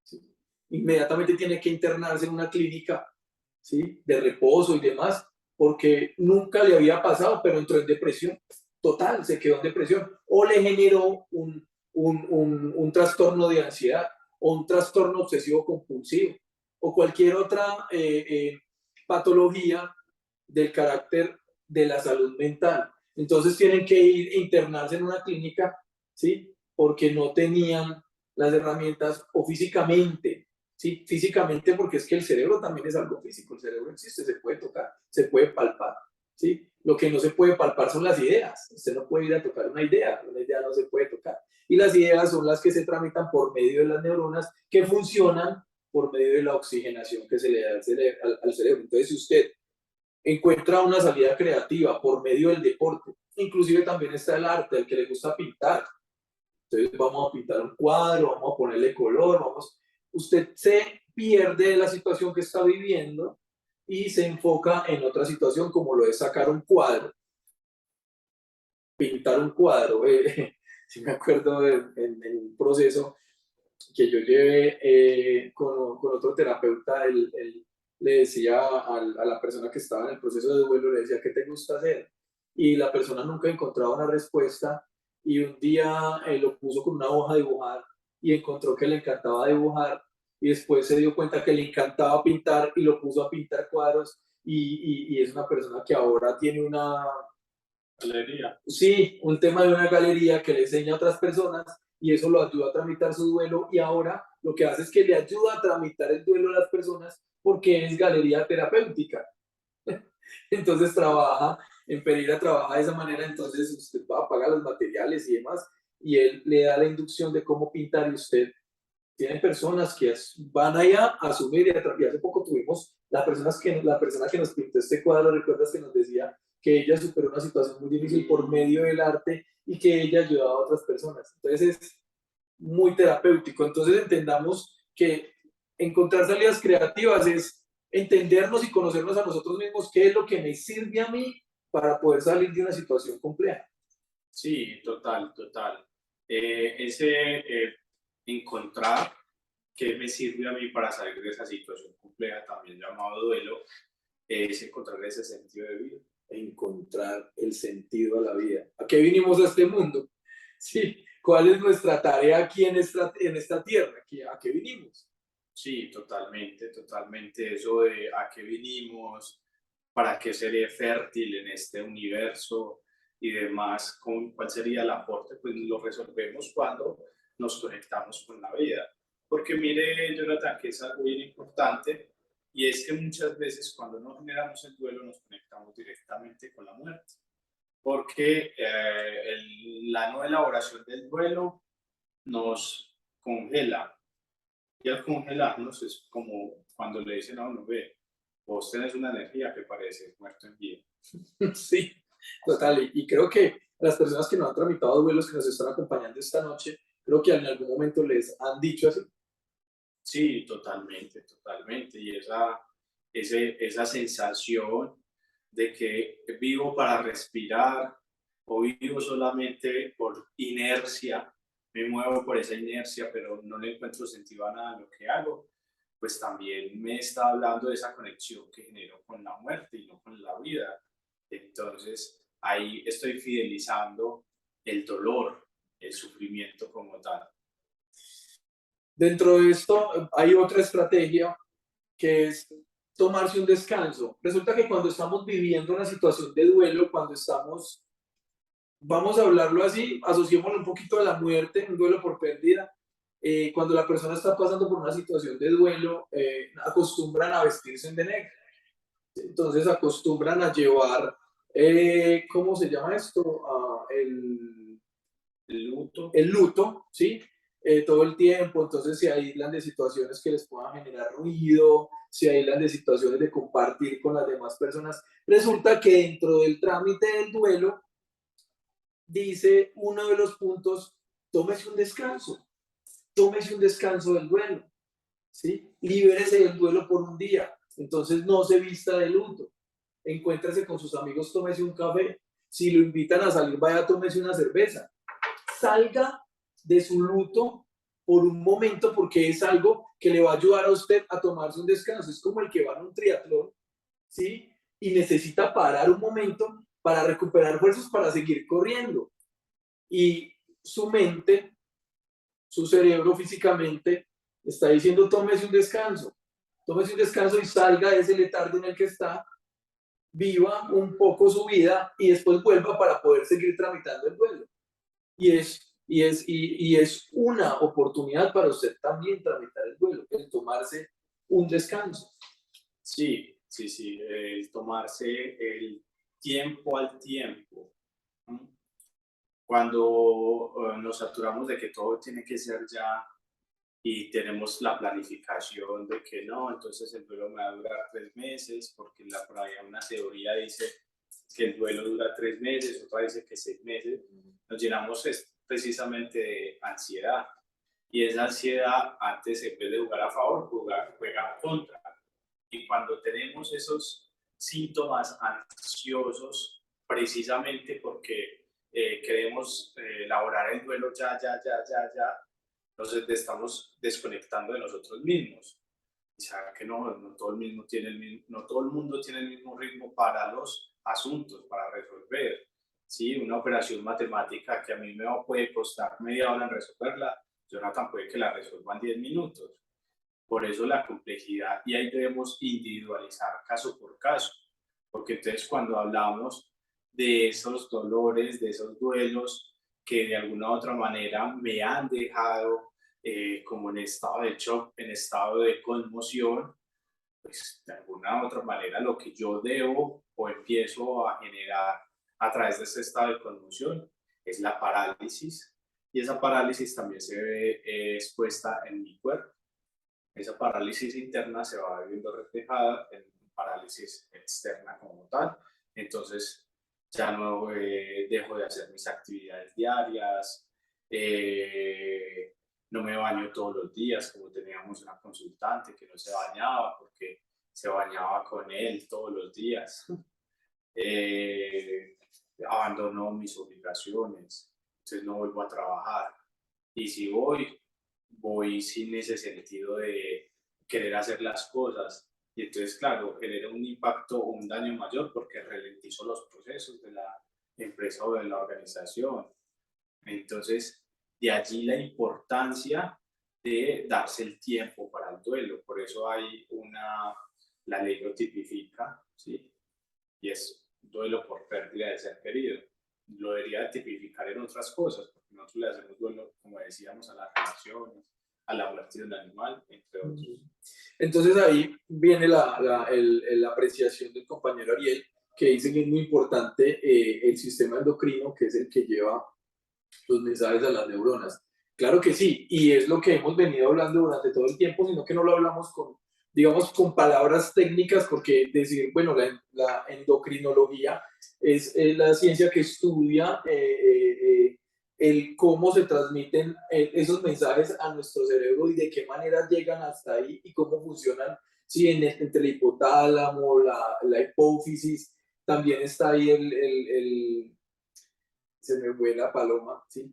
¿Sí? Inmediatamente tiene que internarse en una clínica, ¿sí? De reposo y demás, porque nunca le había pasado, pero entró en depresión total, se quedó en depresión, o le generó un trastorno de ansiedad, o un trastorno obsesivo compulsivo, o cualquier otra patología del carácter de la salud mental. Entonces tienen que ir a internarse en una clínica, ¿sí? Porque no tenían las herramientas o físicamente, ¿sí? Físicamente, porque es que el cerebro también es algo físico, el cerebro existe, se puede tocar, se puede palpar, ¿sí? Lo que no se puede palpar son las ideas. Usted no puede ir a tocar una idea no se puede tocar. Y las ideas son las que se tramitan por medio de las neuronas que funcionan por medio de la oxigenación que se le da al cerebro. Entonces, si usted encuentra una salida creativa por medio del deporte, inclusive también está el arte, el que le gusta pintar, entonces vamos a pintar un cuadro, vamos a ponerle color, usted se pierde de la situación que está viviendo y se enfoca en otra situación como lo es sacar un cuadro, pintar un cuadro. Si me acuerdo en un proceso que yo llevé con otro terapeuta, él le decía a la persona que estaba en el proceso de duelo, le decía, ¿qué te gusta hacer? Y la persona nunca encontraba una respuesta, y un día lo puso con una hoja a dibujar y encontró que le encantaba dibujar, y después se dio cuenta que le encantaba pintar y lo puso a pintar cuadros, y es una persona que ahora tiene una
Galería.
sí, un tema de una galería que le enseña a otras personas, y eso lo ayuda a tramitar su duelo, y ahora lo que hace es que le ayuda a tramitar el duelo a las personas porque es galería terapéutica. Entonces trabaja, en Pereira trabaja de esa manera, entonces usted va a pagar los materiales y demás, y él le da la inducción de cómo pintar, y usted tiene personas que van allá a asumir, y hace poco tuvimos la persona que nos pintó este cuadro, recuerdas que nos decía que ella superó una situación muy difícil por medio del arte y que ella ayudaba a otras personas. Entonces es muy terapéutico. Entonces entendamos que encontrar salidas creativas es entendernos y conocernos a nosotros mismos, qué es lo que me sirve a mí para poder salir de una situación compleja.
Sí, total, total. Ese encontrar qué me sirve a mí para salir de esa situación compleja, también llamado duelo, es encontrar ese sentido de vida.
Encontrar el sentido a la vida. ¿A qué vinimos a este mundo? Sí, ¿cuál es nuestra tarea aquí en esta tierra? ¿A qué vinimos?
Sí, totalmente, totalmente. Eso de a qué vinimos, para qué seré fértil en este universo y demás, cuál sería el aporte, pues lo resolvemos cuando nos conectamos con la vida. Porque mire, Jonathan, que es algo bien importante, y es que muchas veces cuando no generamos el duelo nos conectamos directamente con la muerte. Porque la no elaboración del duelo nos congela, y al congelarnos es como cuando le dicen a uno, ve, vos tenés una energía que parece muerto en vida.
Sí, total. Y creo que las personas que no han tramitado duelos, que nos están acompañando esta noche, creo que en algún momento les han dicho así.
Sí, totalmente, totalmente. Y esa sensación de que vivo para respirar o vivo solamente por inercia, me muevo por esa inercia, pero no le encuentro sentido a nada de lo que hago, pues también me está hablando de esa conexión que genero con la muerte y no con la vida. Entonces, ahí estoy fidelizando el dolor, el sufrimiento como tal.
Dentro de esto hay otra estrategia que es tomarse un descanso. Resulta que cuando estamos viviendo una situación de duelo, cuando estamos, vamos a hablarlo así, asociémoslo un poquito a la muerte, un duelo por pérdida. Cuando la persona está pasando por una situación de duelo, acostumbran a vestirse de negro. Entonces acostumbran a llevar, ¿cómo se llama esto?
El luto.
El luto, ¿sí? Todo el tiempo, entonces se aíslan de situaciones que les puedan generar ruido, se aíslan de situaciones de compartir con las demás personas. Resulta que dentro del trámite del duelo, dice uno de los puntos, tómese un descanso del duelo, ¿sí? Libérese del duelo por un día, entonces no se vista de luto, encuéntrese con sus amigos, tómese un café, si lo invitan a salir, vaya, tómese una cerveza, salga de su luto por un momento porque es algo que le va a ayudar a usted a tomarse un descanso. Es como el que va en un triatlón, ¿sí? Y necesita parar un momento para recuperar fuerzas para seguir corriendo. Y su mente, su cerebro físicamente está diciendo tómese un descanso y salga de ese letargo en el que está, viva un poco su vida y después vuelva para poder seguir tramitando el duelo. Y es una oportunidad para usted también tramitar el duelo, el tomarse un descanso.
Sí, sí, sí, el tomarse el tiempo al tiempo. ¿No? Cuando nos saturamos de que todo tiene que ser ya y tenemos la planificación de que no, entonces el duelo me va a durar 3 meses, porque por ahí una teoría dice que el duelo dura 3 meses, otra dice que 6 meses, nos llenamos precisamente de ansiedad. Y esa ansiedad, antes en vez de jugar a favor, juega a contra. Y cuando tenemos esos síntomas ansiosos, precisamente porque queremos elaborar el duelo ya, nos estamos desconectando de nosotros mismos. Y saber que no todo no todo el mundo tiene el mismo ritmo para los asuntos, para resolver. ¿Sí? Una operación matemática que a mí me puede costar media hora en resolverla, Jonathan puede que la resuelva en 10 minutos. Por eso la complejidad, y ahí debemos individualizar caso por caso, porque entonces cuando hablamos de esos dolores, de esos duelos que de alguna u otra manera me han dejado como en estado de shock, en estado de conmoción, pues de alguna u otra manera lo que yo debo o empiezo a generar a través de ese estado de conmoción es la parálisis, y esa parálisis también se ve expuesta en mi cuerpo. Esa parálisis interna se va viendo reflejada en parálisis externa como tal. Entonces, ya no dejo de hacer mis actividades diarias, no me baño todos los días, como teníamos una consultante que no se bañaba porque se bañaba con él todos los días. Eh, Abandono mis obligaciones, entonces no vuelvo a trabajar. Y si voy sin ese sentido de querer hacer las cosas. Y entonces, claro, genera un impacto o un daño mayor porque ralentizo los procesos de la empresa o de la organización. Entonces, de allí la importancia de darse el tiempo para el duelo. Por eso la ley lo tipifica, ¿sí? Y es duelo por pérdida de ser querido. Lo debería tipificar en otras cosas, porque nosotros le hacemos duelo, como decíamos, a las relaciones, a la muerte de un animal, entre otros.
Entonces ahí viene la apreciación del compañero Ariel, que dice que es muy importante el sistema endocrino, que es el que lleva los mensajes a las neuronas. Claro que sí, y es lo que hemos venido hablando durante todo el tiempo, sino que no lo hablamos con, digamos, con palabras técnicas, porque decir, bueno, la endocrinología es la ciencia que estudia el cómo se transmiten esos mensajes a nuestro cerebro y de qué manera llegan hasta ahí y cómo funcionan, sí, entre el hipotálamo, la hipófisis, también está ahí se me fue la paloma, ¿sí?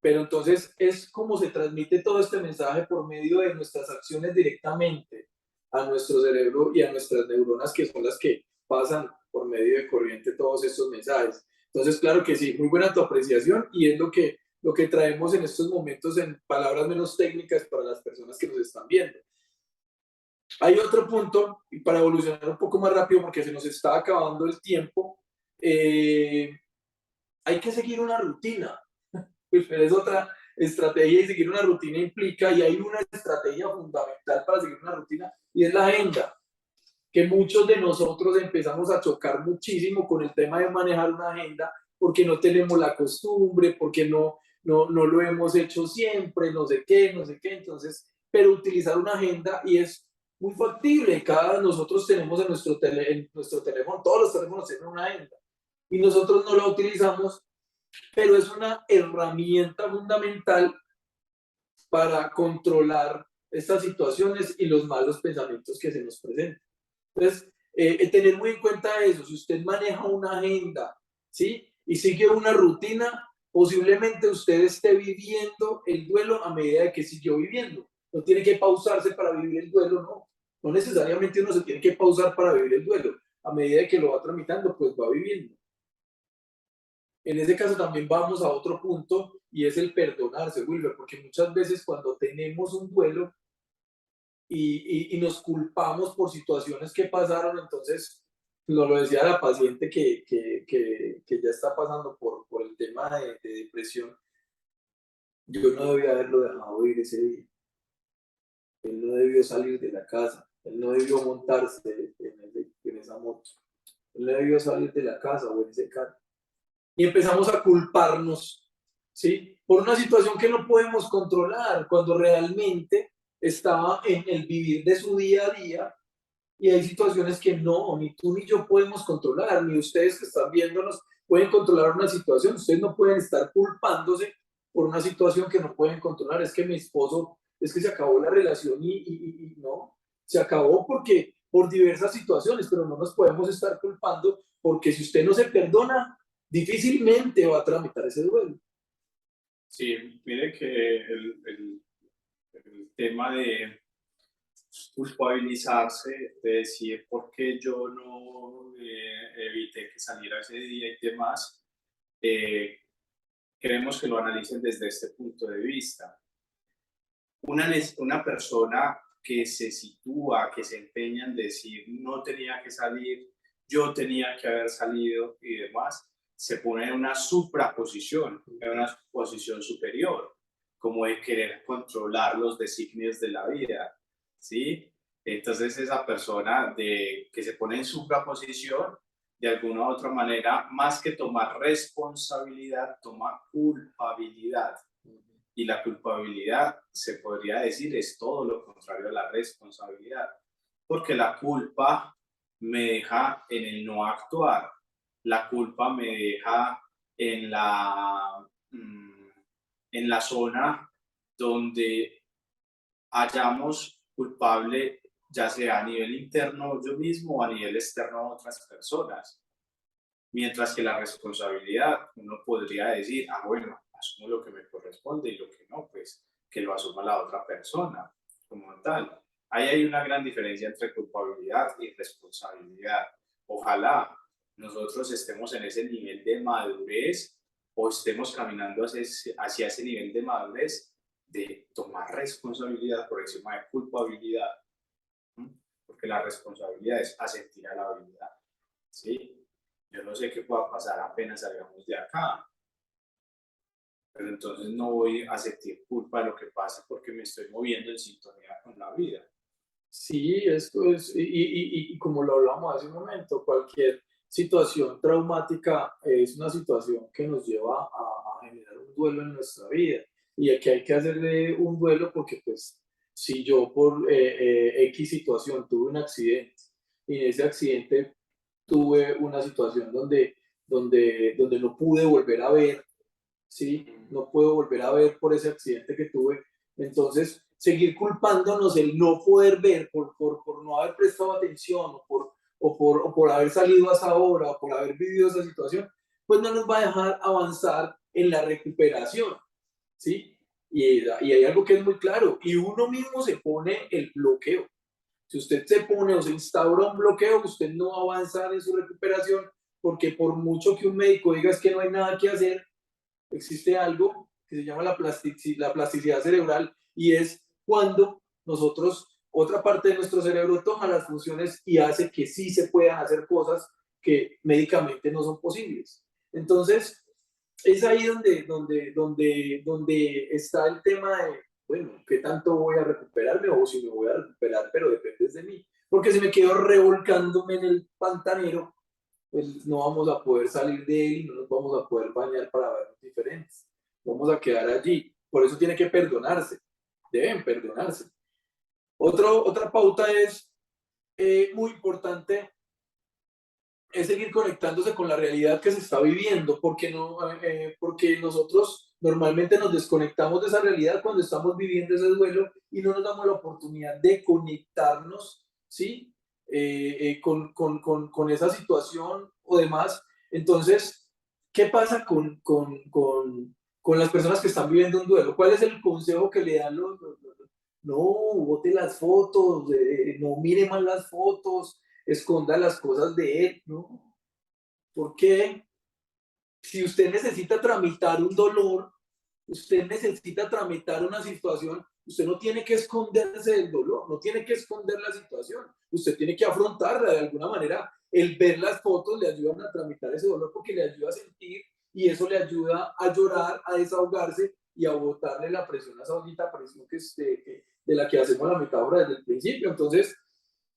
Pero entonces es como se transmite todo este mensaje por medio de nuestras acciones directamente a nuestro cerebro y a nuestras neuronas, que son las que pasan por medio de corriente todos estos mensajes. Entonces, claro que sí, muy buena tu apreciación y es lo que traemos en estos momentos en palabras menos técnicas para las personas que nos están viendo. Hay otro punto, y para evolucionar un poco más rápido, porque se nos está acabando el tiempo, hay que seguir una rutina. Pues es otra estrategia y seguir una rutina implica, y hay una estrategia fundamental para seguir una rutina, y es la agenda, que muchos de nosotros empezamos a chocar muchísimo con el tema de manejar una agenda, porque no tenemos la costumbre, porque no lo hemos hecho siempre, no sé qué, entonces, pero utilizar una agenda y es muy factible, cada nosotros tenemos en nuestro teléfono, todos los teléfonos tienen una agenda, y nosotros no la utilizamos, pero es una herramienta fundamental para controlar estas situaciones y los malos pensamientos que se nos presentan. Entonces, tener muy en cuenta eso, si usted maneja una agenda, ¿sí? Y sigue una rutina, posiblemente usted esté viviendo el duelo a medida de que siguió viviendo. No tiene que pausarse para vivir el duelo, no. No necesariamente uno se tiene que pausar para vivir el duelo. A medida de que lo va tramitando, pues va viviendo. En ese caso también vamos a otro punto y es el perdonarse, Wilber, porque muchas veces cuando tenemos un duelo y nos culpamos por situaciones que pasaron, entonces lo decía la paciente que ya está pasando por el tema de depresión, yo no debía haberlo dejado ir ese día, él no debió salir de la casa, él no debió montarse en esa moto, él no debió salir de la casa o en ese carro. Y empezamos a culparnos, ¿sí? Por una situación que no podemos controlar, cuando realmente estaba en el vivir de su día a día y hay situaciones que no, ni tú ni yo podemos controlar, ni ustedes que están viéndonos pueden controlar una situación, ustedes no pueden estar culpándose por una situación que no pueden controlar, es que mi esposo, es que se acabó la relación y no, se acabó porque por diversas situaciones, pero no nos podemos estar culpando porque si usted no se perdona, difícilmente va a tramitar ese duelo.
Sí, mire que el tema de culpabilizarse, de decir por qué yo no evité que saliera ese día y demás, eh, queremos que lo analicen desde este punto de vista. Una persona que se sitúa, que se empeña en decir no tenía que salir, yo tenía que haber salido y demás, se pone en una supraposición, en una posición superior, como de querer controlar los designios de la vida, ¿sí? Entonces esa persona que se pone en supraposición, de alguna u otra manera, más que tomar responsabilidad, toma culpabilidad. Y la culpabilidad, se podría decir, es todo lo contrario a la responsabilidad, porque la culpa me deja en el no actuar, la culpa me deja en mm, en la zona donde hallamos culpable, ya sea a nivel interno yo mismo o a nivel externo otras personas. Mientras que la responsabilidad, uno podría decir, ah, bueno, asumo lo que me corresponde y lo que no, pues que lo asuma la otra persona como tal. Ahí hay una gran diferencia entre culpabilidad y responsabilidad. Ojalá nosotros estemos en ese nivel de madurez o estemos caminando hacia ese nivel de madurez de tomar responsabilidad por encima de culpabilidad, ¿sí? Porque la responsabilidad es asentir a la vida, ¿sí? Yo no sé qué pueda pasar apenas salgamos de acá, pero entonces no voy a sentir culpa de lo que pasa porque me estoy moviendo en sintonía con la vida.
Sí, esto es, y como lo hablamos hace un momento, cualquier situación traumática es una situación que nos lleva a generar un duelo en nuestra vida. Y aquí hay que hacerle un duelo porque, pues, si yo por X situación tuve un accidente y en ese accidente tuve una situación donde no pude volver a ver, ¿sí? No puedo volver a ver por ese accidente que tuve. Entonces, seguir culpándonos el no poder ver por no haber prestado atención o por haber salido a esa hora o por haber vivido esa situación, pues no nos va a dejar avanzar en la recuperación, ¿sí? Y hay algo que es muy claro, y uno mismo se pone el bloqueo. Si usted se pone o se instaura un bloqueo, usted no va a avanzar en su recuperación, porque por mucho que un médico diga es que no hay nada que hacer, existe algo que se llama la plasticidad cerebral y es cuando nosotros, otra parte de nuestro cerebro toma las funciones y hace que sí se puedan hacer cosas que médicamente no son posibles. Entonces, es ahí donde está el tema de, bueno, ¿qué tanto voy a recuperarme o si me voy a recuperar, pero depende de mí? Porque si me quedo revolcándome en el pantanero, pues no vamos a poder salir de él y no nos vamos a poder bañar para vernos diferentes. Vamos a quedar allí. Por eso tiene que perdonarse. Deben perdonarse. Otra pauta es muy importante, es seguir conectándose con la realidad que se está viviendo, porque, porque nosotros normalmente nos desconectamos de esa realidad cuando estamos viviendo ese duelo y no nos damos la oportunidad de conectarnos, ¿sí? Con esa situación o demás. Entonces, ¿qué pasa con las personas que están viviendo un duelo? ¿Cuál es el consejo que le dan no, bote las fotos, no mire más las fotos, esconda las cosas de él, ¿no? Porque si usted necesita tramitar un dolor, usted necesita tramitar una situación, usted no tiene que esconderse del dolor, no tiene que esconder la situación, usted tiene que afrontarla de alguna manera. El ver las fotos le ayudan a tramitar ese dolor porque le ayuda a sentir y eso le ayuda a llorar, a desahogarse y a botarle la presión a esa ollita presión de la que hacemos la metáfora desde el principio. Entonces,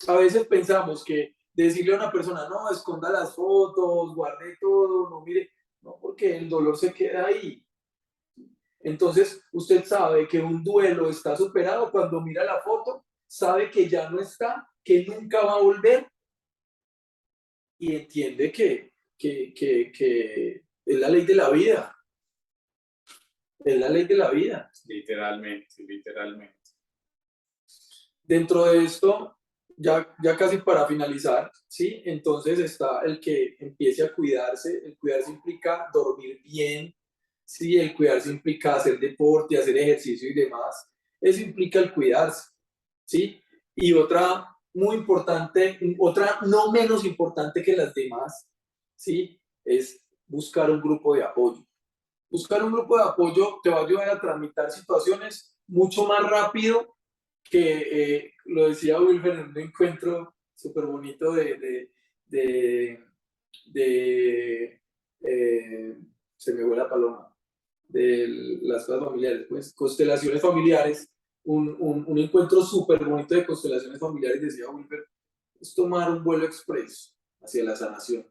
a veces pensamos que decirle a una persona, no, esconda las fotos, guarde todo, no mire, no, porque el dolor se queda ahí. Entonces, usted sabe que un duelo está superado cuando mira la foto, sabe que ya no está, que nunca va a volver y entiende que es la ley de la vida, es la ley de la vida.
Literalmente, literalmente.
Dentro de esto, ya casi para finalizar, ¿sí? Entonces está el que empiece a cuidarse. El cuidarse implica dormir bien, ¿sí? El cuidarse implica hacer deporte, hacer ejercicio y demás. Eso implica el cuidarse, ¿sí? Y otra muy importante, otra no menos importante que las demás, ¿sí? Es buscar un grupo de apoyo. Buscar un grupo de apoyo te va a ayudar a tramitar situaciones mucho más rápido que lo decía Wilfer en un encuentro súper bonito de, de se me fue la paloma, de las cosas familiares, pues, constelaciones familiares, un encuentro súper bonito de constelaciones familiares, decía Wilfer, es tomar un vuelo expreso hacia la sanación.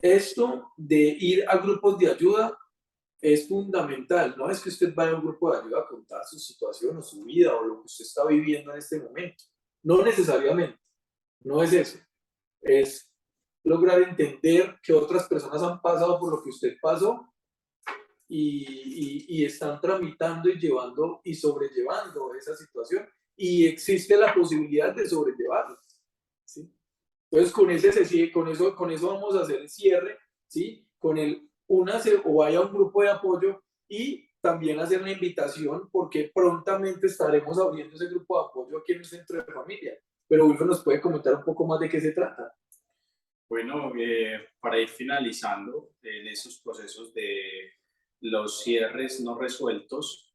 Esto de ir a grupos de ayuda es fundamental. No es que usted vaya a un grupo de ayuda a contar su situación o su vida o lo que usted está viviendo en este momento. No necesariamente, no es eso. Es lograr entender que otras personas han pasado por lo que usted pasó y están tramitando y llevando y sobrellevando esa situación y existe la posibilidad de sobrellevarla, ¿sí? Entonces, con ese se sigue, con eso vamos a hacer el cierre, ¿sí? Con el únase o vaya a un grupo de apoyo y también hacer una invitación porque prontamente estaremos abriendo ese grupo de apoyo aquí en el centro de familia. Pero Wilfred nos puede comentar un poco más de qué se trata.
Bueno, para ir finalizando en esos procesos de los cierres no resueltos,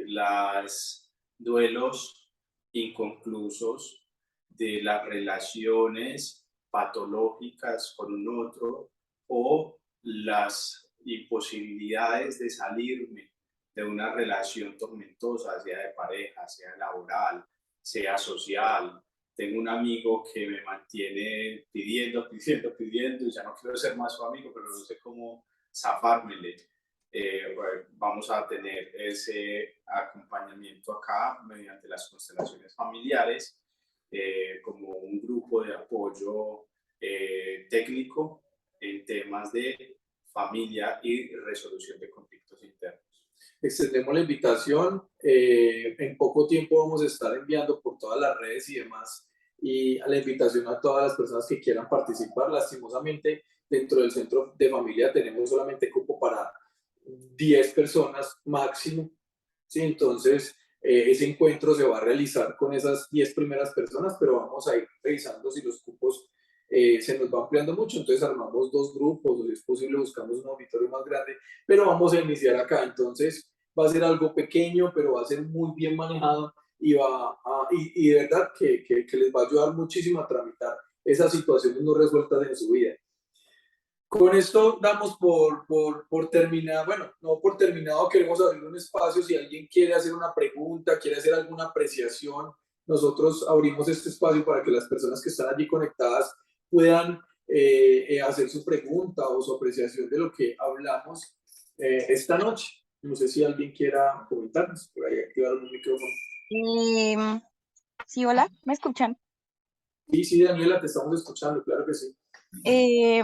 los duelos inconclusos de las relaciones patológicas con un otro o las imposibilidades de salirme de una relación tormentosa, sea de pareja, sea laboral, sea social. Tengo un amigo que me mantiene pidiendo, y ya no quiero ser más su amigo, pero no sé cómo zafármele. Bueno, vamos a tener ese acompañamiento acá mediante las constelaciones familiares, como un grupo de apoyo técnico en temas de familia y resolución de conflictos internos.
Extendemos la invitación. En poco tiempo vamos a estar enviando por todas las redes y demás, y a la invitación a todas las personas que quieran participar. Lastimosamente, dentro del centro de familia tenemos solamente cupo para 10 personas máximo, ¿sí? Entonces, ese encuentro se va a realizar con esas 10 primeras personas, pero vamos a ir revisando si los cupos se nos va ampliando mucho. Entonces armamos dos grupos, o si es posible buscamos un auditorio más grande, pero vamos a iniciar acá. Entonces va a ser algo pequeño, pero va a ser muy bien manejado, y de verdad que les va a ayudar muchísimo a tramitar esas situaciones no resueltas en su vida. Con esto damos por terminado, bueno, no por terminado, queremos abrir un espacio. Si alguien quiere hacer una pregunta, quiere hacer alguna apreciación, nosotros abrimos este espacio para que las personas que están allí conectadas puedan hacer su pregunta o su apreciación de lo que hablamos esta noche. No sé si alguien quiera comentarnos, por ahí activar un micrófono.
Em, sí, hola, ¿me escuchan?
Sí, sí, Daniela, te estamos escuchando, claro que sí.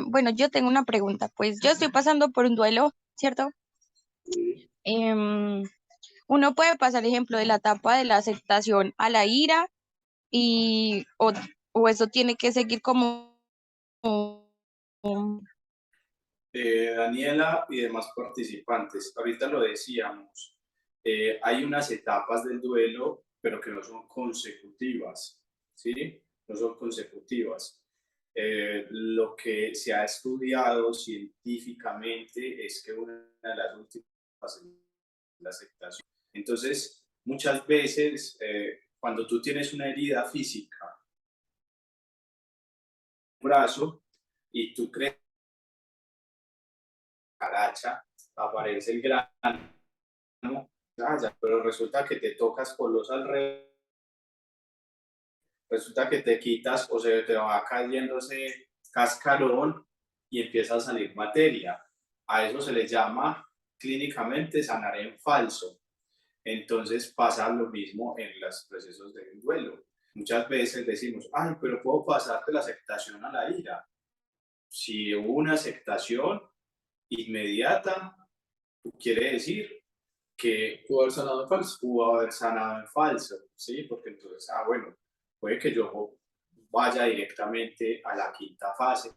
Bueno, yo tengo una pregunta. Pues yo estoy pasando por un duelo, ¿cierto?
Sí.
Em, Uno puede pasar, ejemplo, de la etapa de la aceptación a la ira y o eso tiene que seguir como
Daniela y demás participantes, ahorita lo decíamos, hay unas etapas del duelo, pero que no son consecutivas, ¿sí? No son consecutivas. Lo que se ha estudiado científicamente es que una de las últimas es la aceptación. Entonces, muchas veces, cuando tú tienes una herida física, un brazo, y tú crees caracha, aparece el grano, pero resulta que te tocas por los alrededores, resulta que te quitas o se te va cayendo ese cascarón y empieza a salir materia. A eso se le llama clínicamente sanar en falso. Entonces pasa lo mismo en los procesos de duelo. Muchas veces decimos, ay, pero puedo pasar de la aceptación a la ira. Si hubo una aceptación inmediata, quiere decir que
Pudo haber sanado en falso.
pudo haber sanado en falso, ¿sí? Porque entonces, bueno, puede que yo vaya directamente a la quinta fase,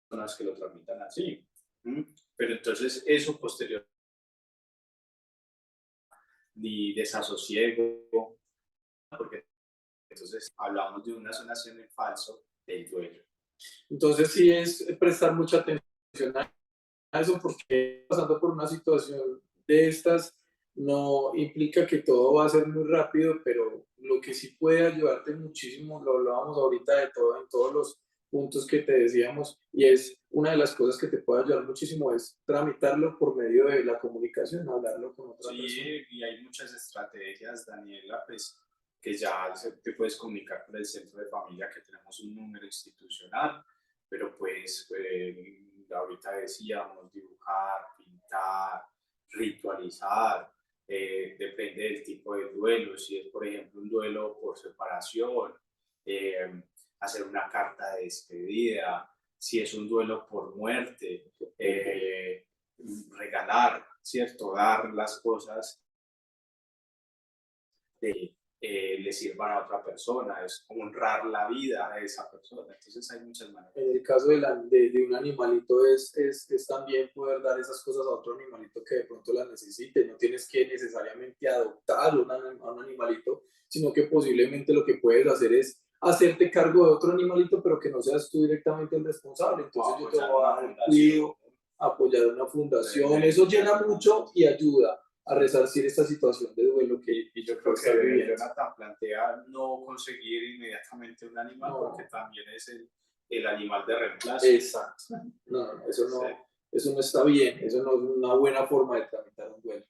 personas que lo transmitan así, ¿m? Pero entonces eso posterior, ni desasosiego, porque entonces hablamos de una sanación en falso del duelo.
Entonces sí es prestar mucha atención a eso, porque pasando por una situación de estas no implica que todo va a ser muy rápido, pero lo que sí puede ayudarte muchísimo, lo hablábamos ahorita de todo, en todos los puntos que te decíamos, y es una de las cosas que te puede ayudar muchísimo es tramitarlo por medio de la comunicación, hablarlo con otra persona.
Sí, y hay muchas estrategias, Daniela, pues que ya te puedes comunicar con el centro de familia, que tenemos un número institucional, pero pues ahorita decíamos dibujar, pintar, ritualizar, depende del tipo de duelo, si es por ejemplo un duelo por separación, eh, hacer una carta de despedida, si es un duelo por muerte, regalar, ¿cierto? Dar las cosas de, le sirvan a otra persona, es honrar la vida de esa persona. Entonces hay muchas maneras.
En el caso de un animalito es también poder dar esas cosas a otro animalito que de pronto las necesite. No tienes que necesariamente adoptar a un animalito, sino que posiblemente lo que puedes hacer es hacerte cargo de otro animalito, pero que no seas tú directamente el responsable. Entonces yo te voy a dar el cuido, apoyar una fundación, eso llena mucho y ayuda a resarcir esta situación de duelo que
Y yo creo
está
que
viviendo.
Jonathan plantea no conseguir inmediatamente un animal,
No.
porque también es el animal de reemplazo.
Exacto. No, eso no,
Sí.
eso no está bien, eso no es una buena forma de tramitar un duelo.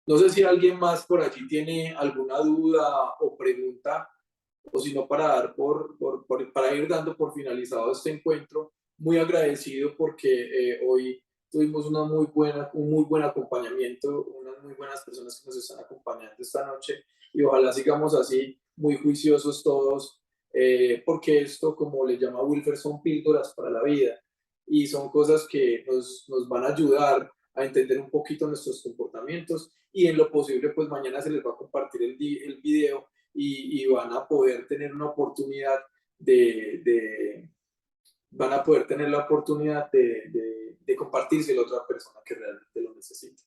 No sé si alguien más por allí tiene alguna duda o pregunta, o si no, para dar para ir dando por finalizado este encuentro. Muy agradecido porque hoy tuvimos un muy buen acompañamiento, unas muy buenas personas que nos están acompañando esta noche, y ojalá sigamos así, muy juiciosos todos, porque esto, como le llama Wilfer, son píldoras para la vida, y son cosas que nos van a ayudar a entender un poquito nuestros comportamientos, y en lo posible, pues mañana se les va a compartir el video y van a poder tener una oportunidad van a poder tener la oportunidad de compartírselo a otra persona que realmente lo necesita.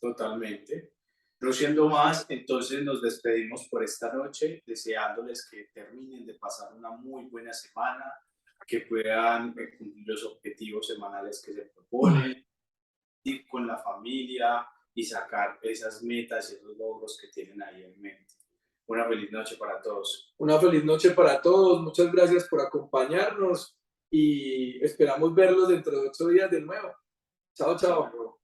Totalmente. No siendo más, entonces nos despedimos por esta noche, deseándoles que terminen de pasar una muy buena semana, que puedan cumplir los objetivos semanales que se proponen, ir con la familia y sacar esas metas y esos logros que tienen ahí en mente. Una feliz noche para todos.
Una feliz noche para todos, muchas gracias por acompañarnos y esperamos verlos dentro de 8 días de nuevo. Chao, chao.